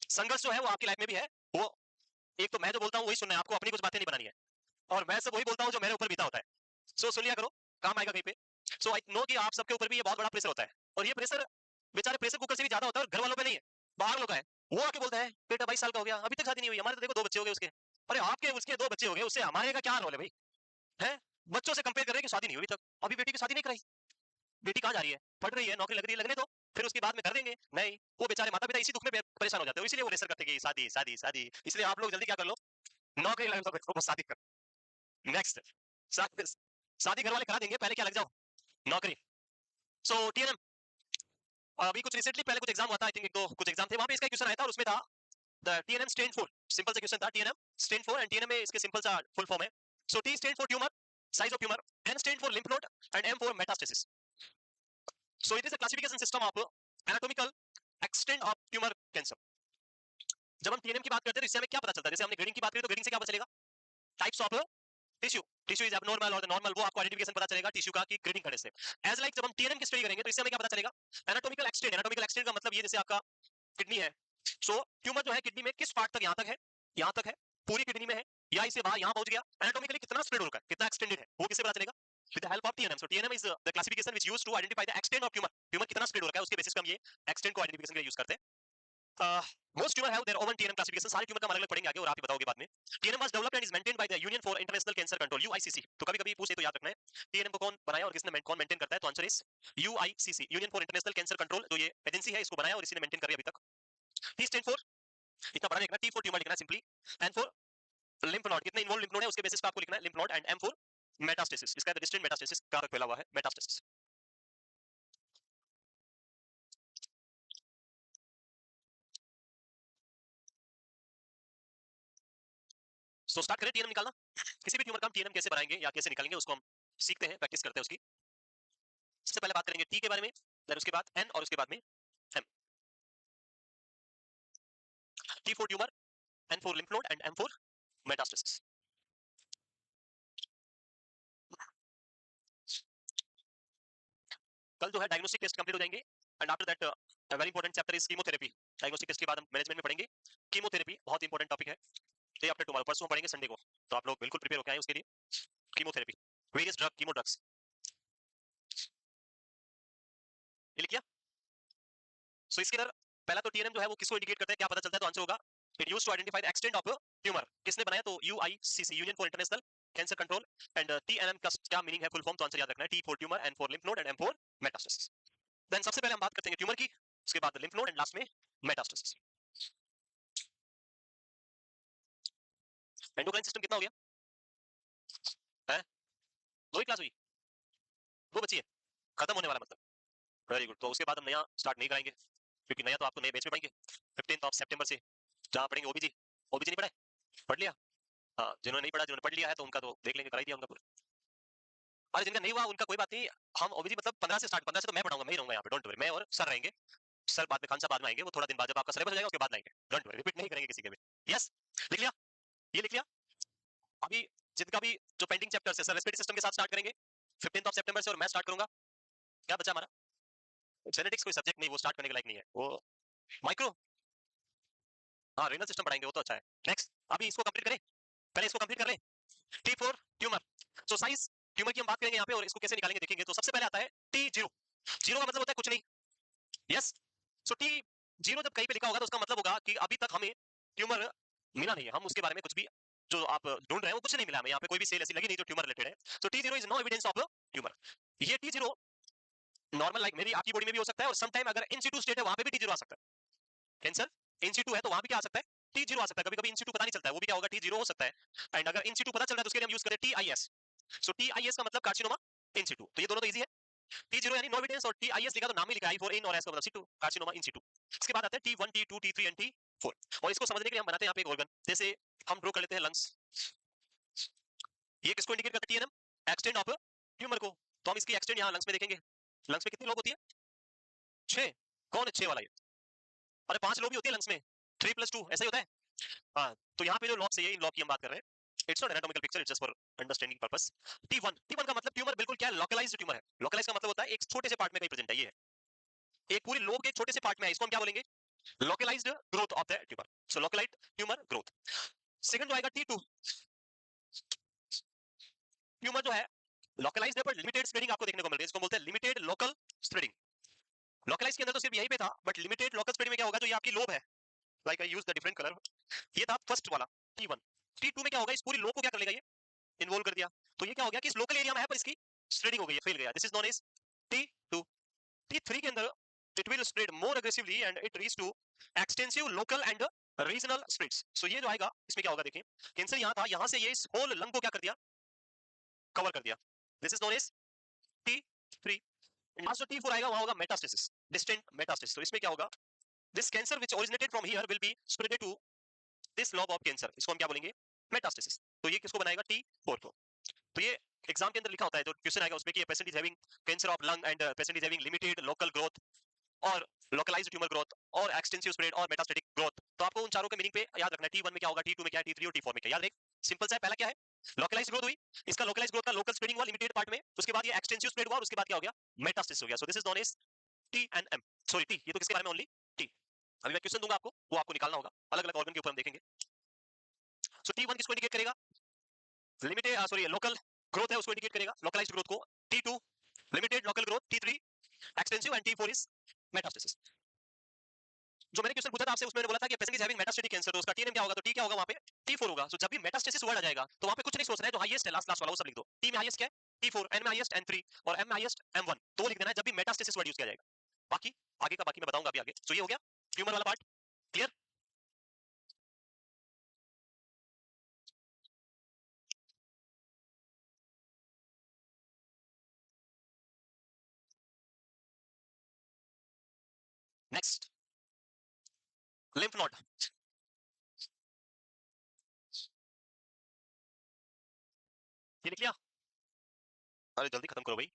संघर्ष जो है वो आपकी लाइफ में भी है, वो एक तो मैं जो बोलता हूँ वही सुनना है आपको, अपनी कुछ बातें नहीं बनानी है, और मैं सब वही बोलता हूँ जो मेरे ऊपर बीता होता है, सो सुन लिया करो, काम आएगा कहीं पे। सो आई नो कि आप सबके ऊपर भी ये बहुत बड़ा प्रेशर होता है, और ये प्रेशर बेचारे प्रेशर कुकर से भी ज्यादा होता है, और घर वालों पे नहीं है, बाहर लोग है, वो आके बोलता है बेटा 22 साल का हो गया अभी तक शादी नहीं हुई, हमारे तो देखो 2 बच्चे हो गए उसके, अरे आपके उसके 2 बच्चे हो गए, उससे हमारे का क्या रोल है भाई, है बच्चों से कंपेयर कर रहे हैं कि शादी नहीं हुई अभी तक, अभी बेटी की शादी नहीं कराई, बेटी कहाँ जा रही है, पढ़ रही है, नौकरी लग रही है, लगने दो, फिर उसके बाद में कर देंगे, नहीं, वो बेचारे माता पिता इसी दुख में परेशान हो जाते हैं, इसलिए वो प्रेशर करते हैं कि शादी शादी शादी, इसलिए आप लोग जल्दी क्या कर लो, नौकरी लग लो, शादी कर। नेक्स्ट, शादी घर वाले करा देंगे, पहले क्या लग जाओ, नौकरी। सो टीएनएम, अभी कुछ रिसेंटली पहले कुछ एग्जाम हुआ था, आई थिंक एक दो कुछ एग्जाम थे, वहां पे इसका क्वेश्चन आया था, और उसमें था the TNM stand for, simple सा क्वेश्चन था, TNM stand for, and TNM में इसके सिंपल सा फुल फॉर्म है, so T stand for tumour, size of tumour, N stand for lymph node, and M for metastasis. So it is a classification system of anatomical extent of tumour cancer. जब हम टीएनएम की बात करते हैं तो इससे हमें क्या पता चलता है, जैसे हमने ग्रेडिंग की बात करी तो ग्रेडिंग से क्या पता चलेगा, types of tissue, tissue is abnormal और द नॉर्मल, वो आपको आइडेंटिफिकेशन पता चलेगा टिश्यू का कि ग्रेडिंग करने से। एज लाइक जब हम टीएनएम की स्टडी करेंगे तो इससे हमें क्या पता चलेगा, एनाटॉमिकल एक्सटेंट, एनाटॉमिकल एक्सटेंट का मतलब ये जैसे आपका किडनी है, सो ट्यूमर जो है किडनी में किस पार्ट तक, यहाँ तक है, यहाँ तक है, पूरी किडनी में है, या इसे बाहर यहाँ पहुंच गया, एनाटॉमिकली कितना स्प्रेड हो रखा है, कितना एक्सटेंडेड है, वो किससे पता चलेगा, with the help of TNM. So TNM is the classification which used to identify the extent of tumor. tumor कितना स्प्रेड हो रखा है उसके बेसिस पे हम ये एक्सटेंट को आइडेंटिफिकेशन के लिए यूज करते हैं। Most tumor have their own TNM classification, सारे ट्यूमर का अलग अलग पढ़ेंगे आगे और आप ही बताओगे बाद में। TNM was developed and is maintained by the Union for International Cancer Control, UICC। तो कभी कभी पूछे तो याद रखना है TNM को कौन बनाया और किसने कौन मेंटेन करता है, तो answer is UICC, union for international cancer control, जो ये एजेंसी है इसको बनाया और इसी ने मेंटेन कर रही है अभी तक। T स्टैंड फॉर, इतना बड़ा लिखना, T फॉर ट्यूमर लिखना simply, and for lymph node, कितने इन्वॉल्व लिम्फ नोड है उसके बेसिस पे आपको लिखना है lymph node, and M for metastasis, इसका डिस्टेंट मेटास्टेसिस कहां तक फैला हुआ है, मेटास्टेसिस। सो स्टार्ट करें टीएनएम निकालना, किसी भी ट्यूमर का हम टीएनएम कैसे बनाएंगे या कैसे निकालेंगे उसको हम सीखते हैं, प्रैक्टिस करते हैं उसकी। सबसे पहले बात करेंगे टी के बारे में, फिर उसके बाद एन और उसके बाद में M. T for tumour, N for lymph node, and M for metastasis. कल जो है डायग्नोस्टिक टेस्ट कंप्लीट हो जाएंगे, and after that very important chapter is chemotherapy. Diagnostic test के बाद हम मैनेजमेंट में पढ़ेंगे कीमोथेरेपी, बहुत इंपॉर्टेंट टॉपिक है, डे आफ्टर टुमारो, परसों हम पढ़ेंगे संडे को, तो आप लोग बिल्कुल प्रिपेयर होकर आए उसके लिए। Chemotherapy, various drug, chemo drugs, ये लिखिए। सो इसके अंदर पहला तो टीएनएम जो है वो किसको इंडिकेट करता है, क्या पता चलता है, तो आंसर होगा it used to identify the extent of tumour. किसने बनाया? तो UICC, union for international cancer control. And TNM का क्या मीनिंग है, फुल फॉर्म तो आंसर याद रखना है, T for tumour, N for lymph node and M for metastasis. Then सबसे पहले हम बात करते हैं ट्यूमर की, उसके बाद लिम्फ नोड एंड लास्ट में मेटास्टेसिस। एंडोक्राइन सिस्टम कितना हो गया है? दो ही क्लास हुई, दो बची है, खत्म होने वाला मतलब। Very good. तो उसके बाद हम नया स्टार्ट नहीं कराएंगे, क्योंकि नया तो आपको नए बैच में पढ़ेंगे 15 सितंबर से, जहां पढ़ेंगे ओबीजी। ओबीजी नहीं पढ़ा है? पढ़ लिया? हाँ, जिन्होंने नहीं पढ़ा, जिन्होंने पढ़ लिया है तो उनका तो देख लेंगे, करा ही दिया उनका पूरा। अरे जिनका नहीं हुआ उनका कोई बात नहीं, हम ओबीजी मतलब 15 से स्टार्ट, 15 से तो मैं पढ़ाऊंगा, मैं ही रहूंगा यहाँ पे, डोंट वरी। मैं और सर रहेंगे, सर बाद में, खान साहब बाद में आएंगे, वो थोड़ा दिन बाद जब आपका सिलेबस हो जाएगा उसके बाद लाएंगे, डोंट वरी, रिपीट नहीं करेंगे किसी के भी। यस, लिख लिया? ये लिख लिया? अभी जिनका भी जो पेंडिंग चैप्टर है सर रेस्पिरेटरी सिस्टम के साथ स्टार्ट करेंगे 15 सितंबर से, और मैं स्टार्ट करूंगा, क्या बचा हमारा? जेनेटिक्स कोई सब्जेक्ट नहीं, वो स्टार्ट करने के लायक नहीं है वो। माइक्रो, हाँ रेनल सिस्टम पढ़ाएंगे, वो तो अच्छा है। नेक्स्ट, अभी इसको कंप्लीट करें, पहले इसको कंप्लीट कर लें। T for tumour. So size tumour की हम बात करेंगे यहाँ पे, और इसको कैसे निकालेंगे देखेंगे। तो सबसे पहले आता है टी जीरो। जीरो का मतलब होता है कुछ नहीं। यस, सो टी जीरो जब कहीं पे लिखा होगा तो उसका मतलब होगा कि अभी तक हमें ट्यूमर मिला नहीं है, हम उसके बारे में कुछ भी जो आप ढूंढ रहे हैं वो कुछ नहीं मिला हमें, यहाँ पे कोई भी सेल ऐसी लगी नहीं जो ट्यूमर रिलेटेड है। So T zero is no evidence of tumour. ये टी जीरो नॉर्मल लाइक मेरी आपकी बॉडी में भी हो सकता है, और सम टाइम अगर इन सिटू स्टेट है वहां पे भी टी जीरो आ सकता है। कैंसर इन सिटू है तो वहां भी क्या आ सकता है? टी जीरो आ सकता है। कभी कभी इन सिटू पता नहीं चलता है, वो भी क्या होगा, टी जीरो हो सकता है। एंड अगर इन सिटू पता चल रहा है तो उसके लिए हम यूज करें T I S. So T I S का मतलब कार्सिनोमा इन सिटू, तो ये दोनों तो इजी है। टी जीरो यानी नो एविडेंस, और टी आई एस लिखा तो नाम ही लिखा, आई फॉर इन, और एस का मतलब सिटू, कार्सिनोमा इन सिटू। इसके बाद आता है T one, T two, T three and T four. और इसको समझने के लिए हम बनाते हैं यहाँ पे एक ऑर्गन, जैसे हम ड्रॉ कर लेते हैं लंग्स। ये किसको इंडिकेट करती है? टीएनएम, एक्सटेंड ऑफ ट्यूमर को। तो हम इसकी एक्सटेंड यहाँ लंग्स में देखेंगे। लंग्स में कितनी लोब होती है? 6। कौन है 6 वाला? ये अरे 5 लोब ही होती है लंग्स में, 3 + 2 ऐसा ही होता है। हाँ, तो यहाँ पे जो लॉब्स है, ये इन लॉब की हम बात कर रहे हैं। It's not anatomical picture, it's just for understanding purpose. T one, T one का मतलब ट्यूमर बिल्कुल क्या है, लोकलाइज्ड ट्यूमर है। लोकलाइज्ड का मतलब होता है एक छोटे से पार्ट में कहीं प्रेजेंट है, ये है एक पूरी लोब के एक छोटे से पार्ट में है, इसको हम क्या बोलेंगे? Localised growth of the tumour. So localised tumour growth. Second जो आएगा टी2, ट्यूमर जो है लोकलाइज्ड है पर लिमिटेड स्प्रेडिंग आपको देखने को मिल रही है, इसको बोलते हैं लिमिटेड लोकल स्प्रेडिंग। लोकलाइज के अंदर तो सिर्फ यही पे था, बट लिमिटेड लोकल स्प्रेडिंग में क्या होगा, जो ये आपकी लोब है, like I use the different colour, ये था फर्स्ट वाला टी1। टी2 में क्या होगा, इस पूरी लोब को क्या कर लेगा, ये इन्वॉल्व कर दिया। तो ये क्या हो गया कि इस लोकल एरिया में है पर इसकी स्प्रेडिंग हो गई है, फैल गया। This is known as T two. T three के अंदर it will spread more aggressively and it reach to extensive local and regional spreads. So ये जो आएगा इसमें क्या होगा, देखिए कैंसर यहाँ था, यहाँ से ये इस होल लंग को क्या कर दिया, कवर कर दिया। This is known as T three. Last जो टी4 आएगा वहां होगा मेटास्टेसिस, डिस्टेंट मेटास्टेसिस। तो इसमें क्या होगा, this cancer which originated from here will be spreaded to this lobe of cancer, इसको हम क्या बोलेंगे, मेटास्टेसिस। तो ये किसको बनाएगा, टी4 को। तो ये एग्जाम के अंदर लिखा होता है, जो क्वेश्चन आएगा उसमें कि patient is having cancer of lung and patient is having limited local growth और लोकलाइज्ड ट्यूमर ग्रोथ और एक्सटेंसिव स्प्रेड और मेटास्टेटिक ग्रोथ। तो आपको उन चारों के मीनिंग पे याद रखना है, टी1 में क्या होगा, टी2 में क्या है, टी3 और टी4 में क्या। याद रख, सिंपल सा है। पहला क्या है, लोकलाइज्ड ग्रोथ हुई, इसका लोकलाइज्ड ग्रोथ का लोकल स्प्रेडिंग हुआ लिमिटेड पार्ट में, उसके बाद ये एक्सटेंसिव स्प्रेड हुआ, और उसके बाद क्या हो गया, मेटास्टेसिस हो गया। So this is known as T and M. Sorry T, ये तो किसके बारे में, ओनली टी। अभी मैं क्वेश्चन दूंगा आपको, वो आपको निकालना होगा, अलग अलग ऑर्गन के ऊपर हम देखेंगे। सो टी1 किसको इंडिकेट करेगा, लिमिटेड सॉरी लोकल ग्रोथ है, उसको इंडिकेट करेगा लोकलाइज्ड ग्रोथ को। T two limited local growth, T three extensive and टी4 इज मेटास्टेसिस। जो मैंने क्वेश्चन पूछा था आपसे उसमें मैंने बोला था कि patient is having metastatic cancer, तो उसका टीएनएम क्या होगा, तो टी क्या होगा वहां पे, टी4 होगा। सो जब भी मेटास्टेसिस वर्ड आ जाएगा तो वहां पे कुछ नहीं सोचना है, जो हाईएस्ट है लास्ट लास्ट वाला वो सब लिख दो। टी में हाईएस्ट क्या है, टी4, एन में हाईएस्ट एन3 और एम में हाईएस्ट एम1, तो लिख देना है जब भी मेटास्टेसिस वर्ड यूज किया जाएगा। बाकी आगे का बाकी मैं बताऊंगा अभी आगे। सो ये हो गया ट्यूमर वाला part, clear. Next, lymph node. ये लिख लिया? अरे जल्दी खत्म करो भाई।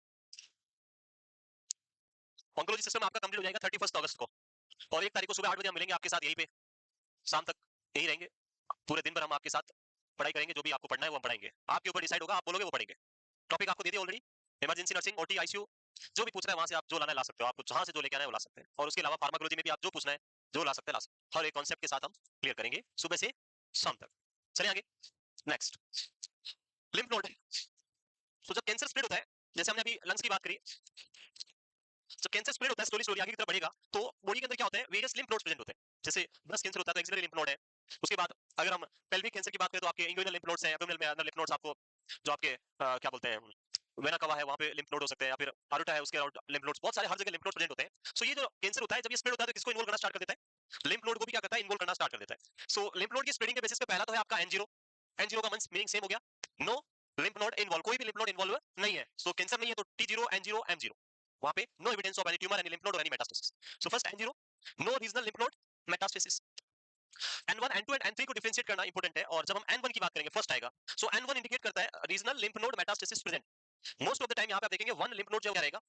ऑन्कोलॉजी सिस्टम आपका कंप्लीट हो जाएगा 31 अगस्त को, और 1 तारीख को सुबह 8 बजे हम मिलेंगे आपके साथ यहीं पे, शाम तक यहीं रहेंगे। पूरे दिन भर हम आपके साथ पढ़ाई करेंगे, जो भी आपको पढ़ना है वो हम पढ़ाएंगे, आपके ऊपर डिसाइड होगा, आप बोलोगे वो पढ़ेंगे। टॉपिक आपको दे दिया already, emergency nursing, OT, ICU, जो भी पूछ रहा है वहां से आप जो लाना है ला सकते हो, आपको जहां से जो लेके आना है वो ला सकते हैं। और उसके अलावा फार्माकोलॉजी में भी आप जो पूछना है जो ला सकते हैं ला सकते हैं। हर एक कॉन्सेप्ट के साथ हम क्लियर करेंगे सुबह से शाम तक। चलिए आगे, नेक्स्ट लिम्फ नोड। तो जब कैंसर स्प्रेड होता है, जैसे हमने अभी लंग्स की बात करी, जब कैंसर स्प्रेड होता है स्लोली स्लोली आगे की तरफ बढ़ेगा, तो बॉडी के अंदर क्या होता है, वेरियस लिम्फ नोड्स प्रेजेंट होते हैं। जैसे ब्रेस्ट कैंसर होता है तो एक्सिलरी लिम्फ नोड है, उसके बाद अगर हम पेल्विक कैंसर की बात करें तो आपके इंग्विनल लिम्फ नोड्स हैं, एब्डोमिनल में अदर लिम्फ नोड्स आपको जो आपके क्या बोलते हैं वेना कवा है वहां पे लिम्फ नोड हो सकते हैं, या फिर आरुटा है उसके अराउंड लिम्फ नोड्स, बहुत सारे हर जगह लिम्फ नोड प्रेजेंट होते हैं। सो ये जो कैंसर होता है जब ये स्प्रेड होता है तो किसको इन्वॉल्व करना स्टार्ट कर देता है, लिम्फ नोड को भी क्या करता है इन्वॉल्व करना स्टार्ट कर देता है। सो लिम्फ नोड की स्प्रेडिंग के बेसिस पे पहला तो है आपका N0, N0 का मीनिंग सेम हो गया, नो लिम्फ नोड इन्वॉल्व, कोई भी लिम्फ नोड इन्वॉल्व नहीं है। सो कैंसर नहीं है तो T0 N0 M0, वहां पे no evidence of any tumour any lymph node और any metastasis. So first N0 no regional lymph node metastasis. N1 N2 and N3 को डिफरेंशिएट करना इंपॉर्टेंट है, और जब हम N1 की बात करेंगे फर्स्ट आएगा। सो N1 इंडिकेट करता है regional lymph node metastasis present. Most of the time यहाँ पे आप देखेंगे वन लिम्फ नोड जो क्या रहेगा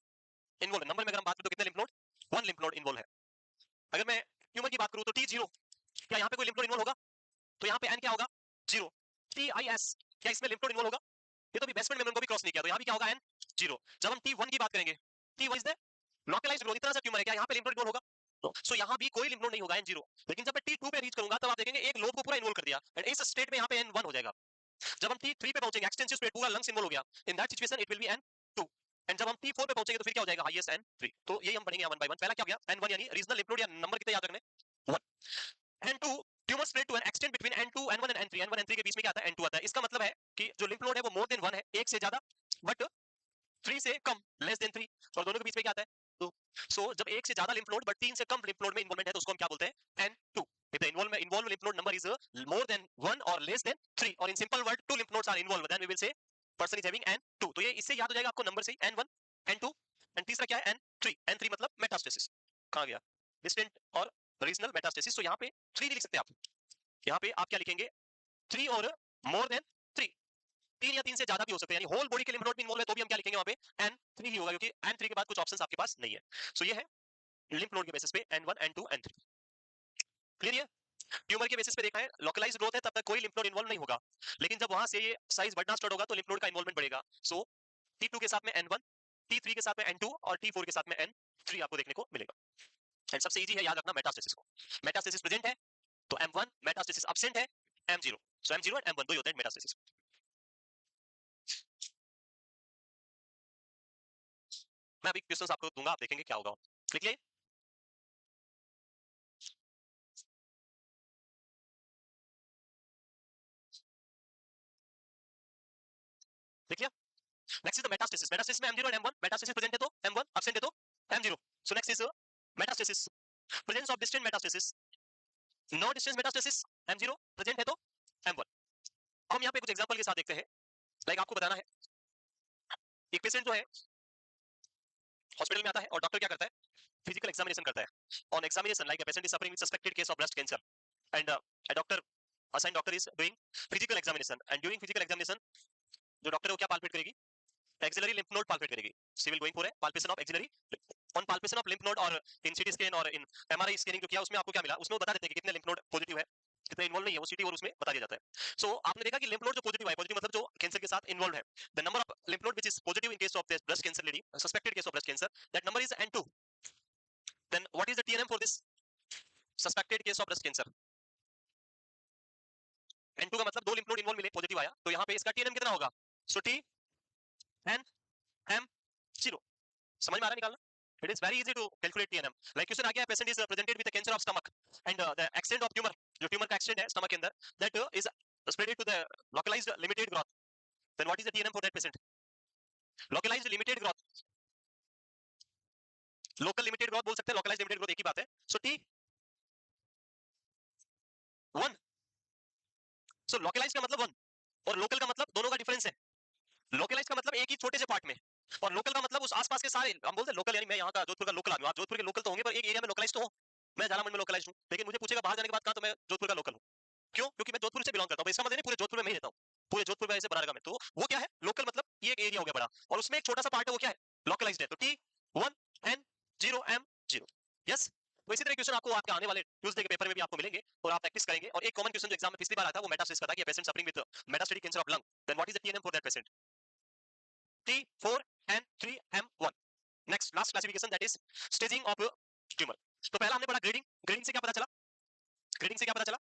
इन्वॉल्व, नंबर में अगर हम बात करें तो कितने lymph node, one lymph node involve है। अगर मैं ट्यूमर की बात करूं तो T0, क्या यहाँ पे कोई लिम्फ नोड इन्वॉल्व होगा, तो यहाँ पे N क्या होगा 0। TIS, क्या इसमें लिम्फ नोड इन्वॉल्व होगा, ये तो भी बेसमेंट मेम्ब्रेन को भी क्रॉस नहीं किया, तो यहाँ भी क्या होगा N0। जब हम T1 की बात करेंगे, T1 is the localised growth, इतना सा ट्यूमर है, क्या यहाँ पे लिम्फ नोड इन्वॉल्व होगा, सो यहाँ भी कोई लिम्फ नोड नहीं होगा N0। लेकिन जब मैं T2 पे रीच करूंगा तब आप देखेंगे एक लोब को पूरा इन्वॉल्व कर दिया, एंड इस स्टेट में यहाँ पे N1 हो जाएगा। जब हम T3 पे पहुंचेंगे एक्सटेंसिव स्प्रेड पूरा लंग्स इन्वॉल्व हो गया, in that situation it will be N2। And जब हम T4 पे पहुंचेंगे तो फिर क्या हो जाएगा हाईएस्ट N3। तो यही हम पढ़ेंगे वन बाय वन। पहला क्या हो गया N1 यानी रीजनल लिम्फ नोड, या नंबर कितने याद रखने 1। N2 tumour spread to an extent between N2 N1 and N3, N1 N3 के बीच में क्या आता है N2 आता है। इसका मतलब है कि जो लिम्फ नोड है वो मोर देन 1 है, एक से ज्यादा, बट 3 से कम लेस देन 3, और दोनों के बीच में क्या आता है 2। सो जब एक से ज्यादा लिम्फ नोड बट 3 से कम लिम्फ नोड में इन्वॉल्वमेंट है तो उसको हम क्या बोलते हैं N2। if the involved lymph node number is more than 1 or less than 3, or in simple word 2 lymph nodes are involved, then we will say person is having N2। तो ये इससे याद हो जाएगा आपको नंबर से ही N1 N2, एंड तीसरा क्या है N3। N3 मतलब मेटास्टेसिस, कहां गया डिस्टेंट और रीजनल मेटास्टेसिस। तो यहाँ पे 3 नहीं लिख सकते आप, यहाँ पे आप क्या लिखेंगे 3 और मोर देन 3, 3 या 3 से ज्यादा भी हो सकते हैं, यानी होल बॉडी के लिम्फ नोड में इन्वॉल्व है तो भी हम क्या लिखेंगे वहां पे N3 ही होगा, क्योंकि N3 के बाद कुछ ऑप्शंस आपके पास नहीं है। सो ये है लिम्फ नोड के बेसिस पे N1 N2 N3। क्लियर है। ट्यूमर के बेसिस पे देखा है लोकलाइज्ड ग्रोथ है तब तक कोई लिम्फ नोड इन्वॉल्व नहीं होगा, लेकिन जब वहां से ये साइज बढ़ना स्टार्ट होगा तो लिम्फ नोड का इन्वॉल्वमेंट बढ़ेगा। सो T2 के साथ में N1, T3 के साथ में N2 और T4 के साथ में N3 आपको देखने को मिलेगा। एंड सबसे इजी है याद रखना मेटास्टेसिस को। मेटास्टेसिस प्रेजेंट है तो M1, मेटास्टेसिस एब्सेंट है M0। So M0 and M1 दो ही होते हैं मेटास्टेसिस। मैं अभी क्वेश्चंस आपको दूंगा, आप देखेंगे क्या होगा। लिख लिया लिख लिया। Next is the metastasis. Metastasis में M0 and M1, metastasis present है तो M1, एब्सेंट है तो M0। So next is metastasis, presence of distant metastasis, no distance metastasis M0, present है तो M1। हम यहाँ पे कुछ एग्जांपल के साथ देखते हैं। लाइक आपको बताना है एक पेशेंट जो है हॉस्पिटल में आता है और डॉक्टर क्या करता है फिजिकल एग्जामिनेशन करता है। On examination like a patient is suffering with suspected case of breast cancer, and a doctor assigned doctor is doing physical examination, and during physical examination जो डॉक्टर है वो क्या पाल्पेट करेगी एक्सिलरी लिम्फ नोड पाल्पेट करेगी। सिविल गोइंग फॉर है palpation of axillary, on palpation of lymph node, और इन सीटी स्कैन और इन एमआरआई स्कैनिंग जो किया उसमें आपको क्या मिला, उसमें वो बता देते हैं कि कितने लिम्फ नोड पॉजिटिव है कितने इन्वॉल्व नहीं है, वो सीटी और उसमें बता दिया जाता है। सो आपने देखा कि लिम्फ नोड जो पॉजिटिव है, पॉजिटिव मतलब जो कैंसर के साथ इन्वॉल्व है, the number of lymph node which is positive in case of this breast cancer lady, suspected case of breast cancer, that number is N2। Then what is the TNM for this suspected case of breast cancer, N2 का मतलब दो लिम्फ नोड इन्वॉल्व मिले पॉजिटिव आया, तो यहाँ पे इसका TNM कितना होगा, सो TNM0। समझ में आ रहा है निकालना। It is very easy to calculate TNM. Like question आ गया patient is presented with a cancer of stomach and the extent of tumor, जो tumor का extent है stomach के अंदर, that is spread to the localized limited growth. Then what is the TNM for that patient? Localized limited growth, local limited growth बोल सकते हैं, localized limited growth एक ही बात है। So T1, so localized का मतलब 1 और local का मतलब दोनों का डिफरेंस है। लोकलाइज का मतलब एक ही छोटे से पार्ट में, और लोकल का मतलब उस आसपास के सारे, हम बोलते हैं लोकल यानी मैं यहाँ का जोधपुर का लोकल आदमी, आप जोधपुर के लोकल तो होंगे पर एक एरिया में लोकलाइज तो हो। मैं झालामंड में लोकलाइज हूँ, लेकिन मुझे पूछेगा बाहर जाने के बाद कहा तो मैं जोधपुर का लोकल हूँ। क्यों? क्योंकि मैं जोधपुर से बिलोंग करता हूँ, इसका मतलब पूरे जोधपुर में ही रहता हूँ, पूरे जोधपुर में ऐसे बना में, तो वो क्या है लोकल मतलब ये एक एरिया हो गया बड़ा, और उसमें एक छोटा सा पार्ट है वो क्या है लोकलाइज्ड है। तो T1N0M0। यस। तो इसी तरह क्वेश्चन आपको आपके आने वाले ट्यूसडे के पेपर में भी आपको मिलेंगे और आप प्रैक्टिस करेंगे। और एक कॉमन क्वेश्चन जो एग्जाम में पिछली बार आया था वो मेटास्टेसिस का था कि patient suffering with metastatic cancer of lung, then what is the TNM for that patient, T4N3M1। Next last classification that is staging of tumour. तो पहला हमने पढ़ा ग्रेडिंग, ग्रेडिंग से क्या पता चला, ग्रेडिंग से क्या पता चला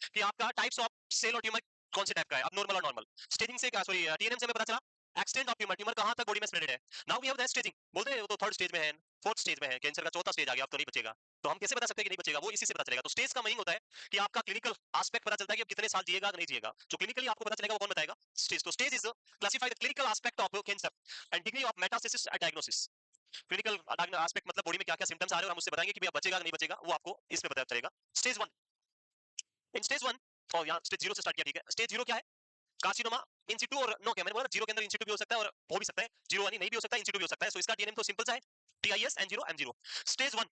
कि आपका टाइप्स ऑफ सेल और ट्यूमर कौन से टाइप का है, अब नॉर्मल और नॉर्मल। स्टेजिंग से क्या, सॉरी TNM से हमें पता चला एक्सटेंट ऑफ ट्यूमर, ट्यूमर कहां तक बॉडी में स्प्रेडेड है. Now we have the staging, बोलते हैं वो तो थर्ड स्टेज में है, फोर्थ स्टेज में है, कैंसर का चौथा स्टेज आ गया, अब तो नहीं बचेगा. तो हम कैसे बता सकते हैं कि नहीं बचेगा, वो इसी से पता चलेगा. तो स्टेज का मीनिंग होता है कि आपका क्लिनिकल एस्पेक्ट पता चलता है कि अब कितने साल जिएगा नहीं जिएगा. जो क्लिनिकली आपको पता चलेगा वो कौन बताएगा, स्टेज. तो stage is classified clinical aspect of cancer and degree of metastasis at diagnosis. Clinical aspect मतलब बॉडी में क्या क्या सिम्टम्स आ रहे हैं और हम उससे बताएंगे कि भैया बचेगा नहीं बचेगा, वो आपको इसमें पता चलेगा. स्टेज 1, इन स्टेज 1 और यहां स्टेज 0 से स्टार्ट किया, ठीक है. स्टेज 0 क्या है, कार्सिनोमा इन सिटू और नो, क्या मैंने बोला जीरो के अंदर इन सिटू भी हो सकता है और हो भी सकता है, जीरो यानी नहीं भी हो सकता है, इन सिटू भी हो सकता है. सो इसका डीएनए तो सिंपल सा है, टीआईएस एन0 एम0. स्टेज 1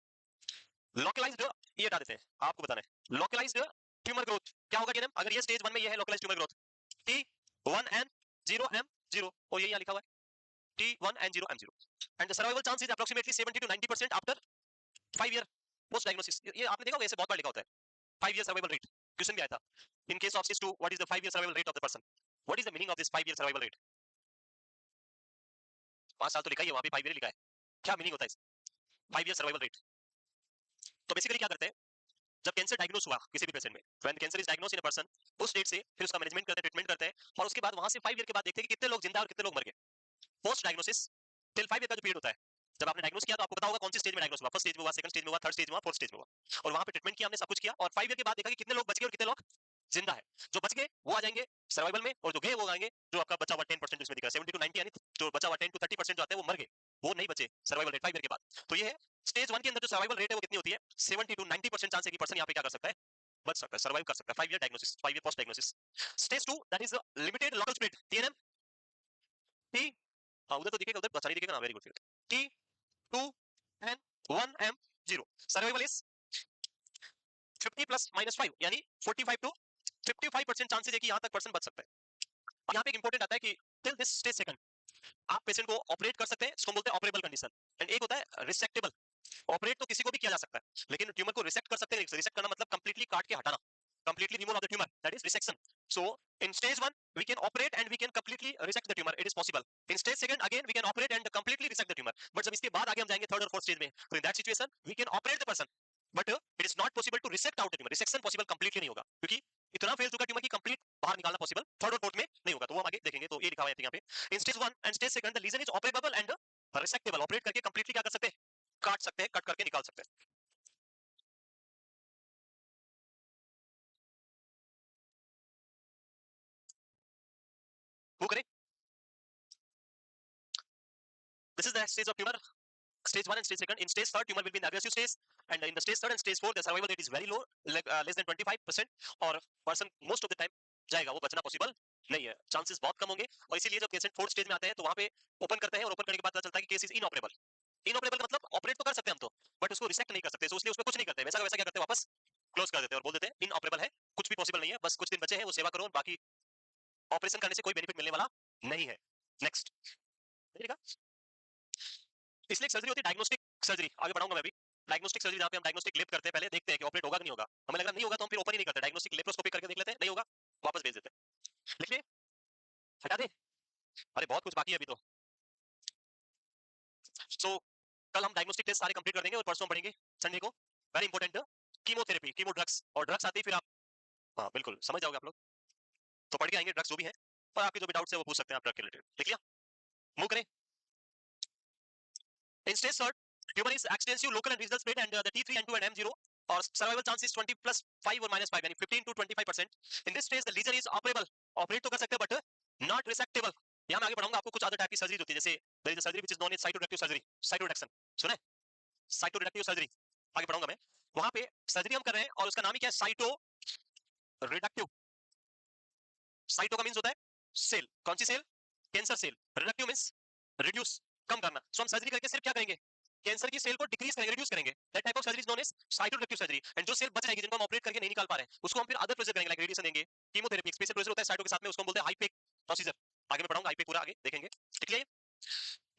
लोकलाइज्ड, ये हटा देते हैं, आपको बताना है लोकलाइज्ड ट्यूमर ग्रोथ. क्या होगा डीएनए अगर ये स्टेज 1 में ये है लोकलाइज्ड ट्यूमर ग्रोथ, T1N0M0, और यही यहां लिखा हुआ है T1N0M0. And the survival chance is approximately 70 to 90% after 5 year post diagnosis. ये आपने देखा होगा, ऐसे बहुत बार लिखा होता है 5 ईयर सर्वाइवल रेट. क्वेश्चन भी आया था. In case of CIS2, what is the 5 year survival rate of the person? What is the meaning of this 5 year survival rate? 5 साल तो लिखा ही है वहां पे, 5 ईयर लिखा है, क्या मीनिंग होता है इस 5 ईयर सर्वाइवल रेट? तो बेसिकली क्या करते हैं, जब कैंसर डायग्नोस हुआ किसी भी पेशेंट में, when cancer is diagnose in a person, उस डेट से फिर उसका मैनेजमेंट करते हैं, ट्रीटमेंट करते हैं, और उसके बाद वहां से 5 ईयर के बाद देखते हैं कि कितने लोग जिंदा और कितने लोग मर गए. पोस्ट डायग्नोसिस टिल 5 ईयर का जो पीरियड होता है, जब आपने डायग्नोस किया तो आपको पता होगा कौन सी स्टेज में डायग्नोस हुआ, फर्स्ट स्टेज में हुआ, सेकंड स्टेज में हुआ, थर्ड स्टेज में हुआ, फोर्थ स्टेज में हुआ, और वहां पे ट्रीटमेंट किया हमने, सब कुछ किया, और 5 ईयर के बाद देखा कि कितने लोग बच गए और कितने लोग जिंदा है. जो बच गए वो आ जाएंगे सर्वाइवल में, और जो गए वो आएंगे, जो आपका बचा हुआ 10% इसमें दिख रहा है 70 to 90, यानी जो बचा हुआ 10 to 30% जो आते हैं वो मर गए, वो नहीं बचे सर्वाइवल रेट 5 ईयर के बाद. तो ये है स्टेज 1 के अंदर जो सर्वाइवल रेट है वो कितनी होती है, 70 to 90% चांस है कि पर्सन यहाँ पे क्या कर सकता है, बच सकता है, सर्वाइव कर सकता है. 5 year diagnosis, 5 year post diagnosis. Stage 2 that is limited local spread, TNM T, हां उधर तो दिखेगा, उधर अच्छा नहीं दिखेगा ना, वेरी गुड. फिर T 2 and 1 M 0. Survival is 50 plus minus 5, यानी 45 टू 55% चांसेस है कि यहां तक पर्सन बच सकता है. और यहां पे एक इंपॉर्टेंट आता है कि टिल दिस स्टेज सेकंड आप पेशेंट को ऑपरेट कर सकते हैं, इसको बोलते हैं ऑपरेबल कंडीशन. एंड एक होता है रिसेक्टेबल, ऑपरेट तो किसी को भी किया जा सकता है, लेकिन ट्यूमर को रिसेक्ट कर सकते हैं. रिसेक्ट करना मतलब कंप्लीटली काट के हटाना, completely remove of the tumor, that is resection. So in stage 1 we can operate and we can completely resect the tumor, it is possible. In stage 2 again we can operate and completely resect the tumor, but जब इसके बाद आगे हम जाएंगे थर्ड और फोर्थ स्टेज में, तो in that situation we can operate the person, but it is not possible to resect out the tumor. resection possible completely नहीं होगा, क्योंकि इतना फेल चुका ट्यूमर की कंप्लीट बाहर निकालना पॉसिबल थर्ड और फोर्थ में नहीं होगा. तो वो हम आगे देखेंगे. तो ये लिखा हुआ है यहाँ पे, in stage 1 and stage 2 the lesion is operable and resectable. Operate करके कंप्लीटली क्या कर सकते हैं, काट सकते हैं, कट करके निकाल सकते हैं. वो करें. This is the stage of tumour, stage 1 and stage 2. In stage 3 tumor will be in the aggressive stage, and in the stage 3 and stage 4 the survival rate is very low, like less than 25%, और person most of the time जाएगा, वो बचना पॉसिबल नहीं है, चांसेस बहुत कम होंगे. और इसीलिए जब पेशेंट फोर्थ स्टेज में आते हैं तो वहां पे ओपन करते हैं, और ओपन करने के बाद पता चलता है कि केस इज इनऑपरेबल. इनऑपरेबल मतलब ऑपरेट तो कर सकते हैं हम तो, बट उसको रिसेक्ट नहीं कर सकते, so इसलिए उसमें कुछ नहीं करते, वैसा का वैसा क्या करते हैं, वापस क्लोज कर देते हैं और बोल देते हैं इनऑपरेबल है, कुछ भी पॉसिबल नहीं है, बस कुछ दिन बचे हैं, वो सेवा करो, बाकी ऑपरेशन करने से कोई बेनिफिट मिलने वाला नहीं है. नेक्स्ट देखिएगा, इसलिए सर्जरी होती है डायग्नोस्टिक सर्जरी. आगे बढ़ाऊंगा मैं भी. डायग्नोस्टिक सर्जरी जहां पे हम डायग्नोस्टिक लेप करते हैं, पहले देखते हैं कि ऑपरेट होगा कि नहीं होगा, हमें लगा नहीं होगा तो हम फिर ओपन ही नहीं करते, डायग्नोस्टिक लेप्रोस्कोपी करके देख लेते हैं, नहीं होगा वापस भेज देते हैं. लिख ले, हटा दे, अरे बहुत कुछ बाकी है अभी तो. सो कल हम डायग्नोस्टिक टेस्ट सारे कंप्लीट कर देंगे और परसों हम पढ़ेंगे संडे को, very important, chemotherapy, chemo drugs, और ड्रग्स आते ही फिर आप, हाँ बिल्कुल समझ जाओगे आप लोग, तो पढ़ के आएंगे ड्रग्स जो भी है, और आपके जो भी डाउट्स है वो पूछ सकते हैं आप ड्रग के रिलेटेड. लिख लिया, मूव करें. In stage third, tumor is extensive local and regional spread, and the T3 N2 and M0 or survival chance is 20 plus 5 or minus 5, यानी 15 to 25%. In this stage the lesion is operable, operate तो कर सकते हैं but not resectable. यहाँ मैं आगे बढ़ाऊंगा, आपको कुछ अदर टाइप की सर्जरी होती है, जैसे there is a surgery which is known as cytoreductive surgery, cytoreduction सुना है, cytoreductive surgery आगे बढ़ाऊंगा मैं. वहां पे सर्जरी हम कर रहे हैं और उसका नाम ही क्या है, साइटोरेडक्टिव. साइटो का मींस होता है सेल, कौन सी cell, cancer cell. Reductive means reduce, कम करना. सो हम सर्जरी करके सिर्फ क्या करेंगे, कैंसर की सेल को डिक्रीज करेंगे, रिड्यूस करेंगे. That type of surgery is known as cytoreductive surgery. And जो सेल बच जाएगी, जिनको हम ऑपरेट करके नहीं निकाल पा रहे हैं, उसको हम फिर अदर प्रोसीजर करेंगे, लाइक रेडिएशन देंगे, कीमोथेरेपी. स्पेशल प्रोसीजर होता है साइटो के साथ में, उसको हम बोलते हैं हाईपेक प्रोसीजर. आगे मैं पढ़ाऊंगा हाईपेक पूरा, आगे देखेंगे. ठीक है.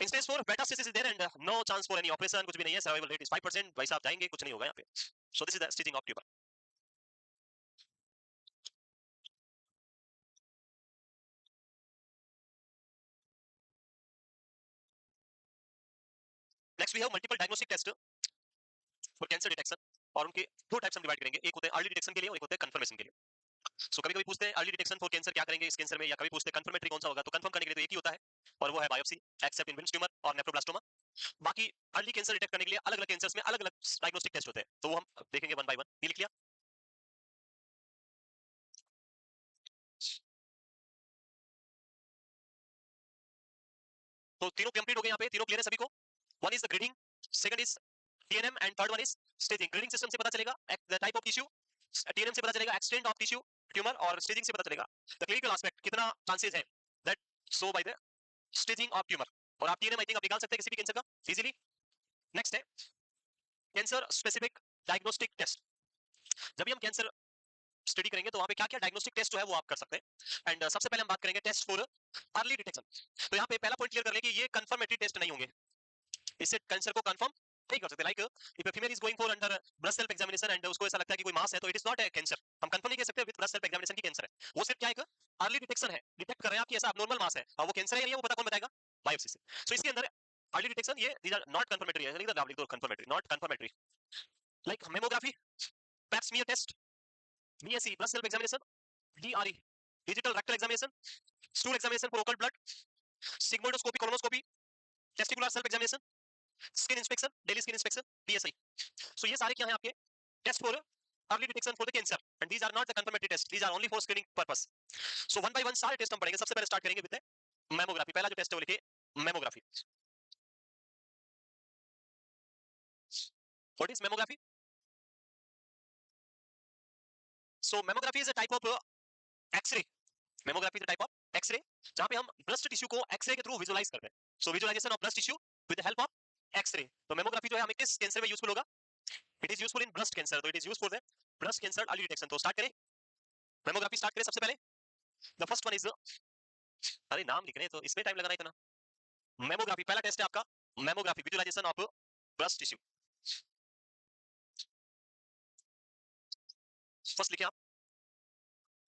In stage 4 metastasis is there and no chance for any operation, कुछ भी नहीं है, सर्वाइवल रेट इज 5%. भाई साहब जाएंगे, कुछ नहीं होगा यहाँ पे. So this is the staging of tumour. Next we have multiple diagnostic test for cancer detection, और उनके दो टाइप्स हम डिवाइड करेंगे, एक होते हैं अर्ली डिटेक्शन के लिए और एक होते हैं कंफर्मेशन के लिए. सो कभी कभी पूछते हैं अर्ली डिटेक्शन फॉर कैंसर क्या करेंगे इस कैंसर में, या कभी पूछते हैं कंफर्मेटरी कौन सा होगा. तो कंफर्म करने के लिए तो एक ही होता है, और वो है biopsy except in Wilms tumour और नेफ्रोब्लास्टोमा। बाकी अर्ली कैंसर डिटेक्ट करने के लिए अलग अलग कैंसर्स में अलग अलग डायग्नोस्टिक टेस्ट होते हैं, तो वो हम देखेंगे वन बाय वन। ये लिख लिया। तो तीनों कंप्लीट हो गए, यहाँ पे तीनों क्लियर है सभी को। One is the grading, second is TNM and third one is staging. Grading system से पता चलेगा the type of tissue, TNM से पता चलेगा एक्सटेंट ऑफ टिश्यू ट्यूमर, और स्टेजिंग से पता चलेगा द क्लिनिकल एस्पेक्ट, कितना चांसेस है that so by the staging of tumour. और आप टीएनएम आई थिंक आप निकाल सकते हैं किसी भी कैंसर का इजीली। नेक्स्ट है कैंसर स्पेसिफिक डायग्नोस्टिक टेस्ट। जब भी हम कैंसर स्टडी करेंगे तो वहां पे क्या क्या डायग्नोस्टिक टेस्ट जो है वो आप कर सकते हैं। एंड सबसे पहले हम बात करेंगे टेस्ट फॉर अर्ली डिटेक्शन। तो यहाँ पे पहला पॉइंट क्लियर कर लें कि ये कंफर्मेटरी टेस्ट नहीं होंगे, इससे कैंसर को कंफर्म नहीं कर सकते। Like if a female is going for under breast self examination and उसको ऐसा लगता है कि कोई मास है, तो it is not a cancer, हम कंफर्म नहीं कर सकते विद ब्रेस्ट सेल्फ एग्जामिनेशन की कैंसर है। वो सिर्फ क्या है, अर्ली डिटेक्शन है, डिटेक्ट कर रहे हैं आप कि ऐसा अबनॉर्मल मास है, और वो कैंसर है या नहीं वो पता कौन बताएगा, बायोप्सी से। सो इसके अंदर अर्ली डिटेक्शन, ये दीज आर नॉट कंफर्मेटरी है, लिख दो confirmatory, not confirmatory. Like mammography, pap smear test, BSC breast self examination, DRE digital rectal examination, stool examination for occult blood, sigmoidoscopy, colonoscopy, testicular self examination, skin inspection, daily skin inspection, PSI. So ये सारे क्या हैं आपके test for early detection for the cancer, and these are not the confirmatory test, these are only for screening purpose. So one by one सारे टेस्ट हम पढ़ेंगे। सबसे पहले स्टार्ट करेंगे विद मेमोग्राफी। पहला जो टेस्ट है वो लिखिए mammography. What is mammography? So mammography is a type of x ray. Mammography is a type of x ray जहां पे हम ब्रेस्ट टिश्यू को एक्सरे के थ्रू विजुअलाइज करते हैं। So visualisation of breast tissue with the help of x ray. तो मेमोग्राफी जो है हमें किस कैंसर में यूजफुल होगा? It is useful in breast cancer, तो it is used for the breast cancer early detection. तो स्टार्ट करें, मेमोग्राफी स्टार्ट करें। सबसे पहले द फर्स्ट वन इज, अरे नाम लिख रहे हैं तो इसमें टाइम लगाना इतना। मेमोग्राफी पहला टेस्ट है आपका, mammography visualisation of breast tissue. First लिखे आप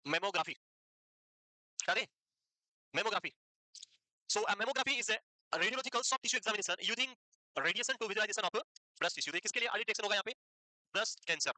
मेमोग्राफी, अरे mammography. So mammography is a radiological soft tissue examination using radiation to visualization of breast tissue। किसके लिए अर्ली डिटेक्शन होगा यहाँ पे? Breast cancer.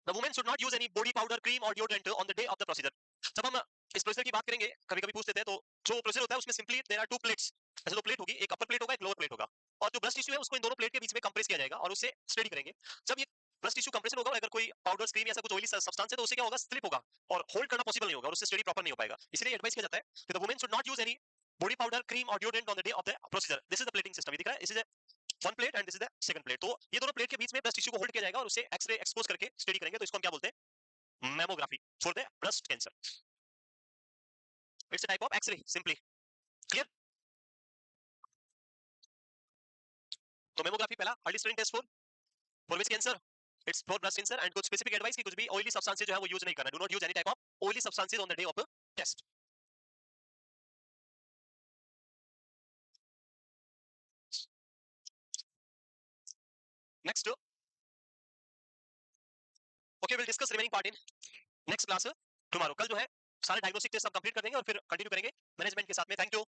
The woman should not use any body powder, cream or deodorant on the day of the procedure। जब हम इस प्रोसीजर की बात करेंगे, कभी कभी पूछ लेते हैं, तो जो प्रोसीजर होता है उसमें simply there are two plates, ऐसे दो प्लेट होगी, एक अपर प्लेट होगा एक लोअर प्लेट होगा, और जो ब्रेस्ट टिश्यू है उसको इन दोनों प्लेट के बीच में कंप्रेस किया जाएगा और उससे स्टडी करेंगे। जब ये ब्रेस्ट टिश्यू कंप्रेशन होगा, अगर कोई पाउडर, क्रीम या कुछ ऑयली सब्सटेंस है तो उससे क्या होगा, स्लिप होगा और होल्ड करना पॉसिबल नहीं होगा और उससे स्टडी प्रॉपर नहीं हो पाएगा। इसलिए एडवाइस किया जाता है कि the women should not use any body powder, cream और deodorant on the day of the procedure. This is the plating system, दिख रहा है, this is one plate and this is the second plate. तो ये दोनों प्लेट के बीच में ब्रेस्ट टिश्यू को होल्ड किया जाएगा और उसे एक्सरे एक्सपोज करके स्टडी करेंगे, तो इसको हम क्या बोलते हैं? Mammography for the breast cancer. It's a type of X-ray simply, clear? तो मेमोग्राफी पहला early screening test for which cancer? It's for breast cancer. And कुछ स्पेसिफिक एडवाइस कि कुछ भी ऑयली सब्सटेंसेस जो है वो यूज नहीं करना, do not use any type of oily substances on the day of test. Next, okay, will discuss remaining part in next class tomorrow. कल जो है सारे डायग्नोस्टिक टेस्ट हम कंप्लीट कर देंगे और फिर कंटिन्यू करेंगे मैनेजमेंट के साथ में। Thank you.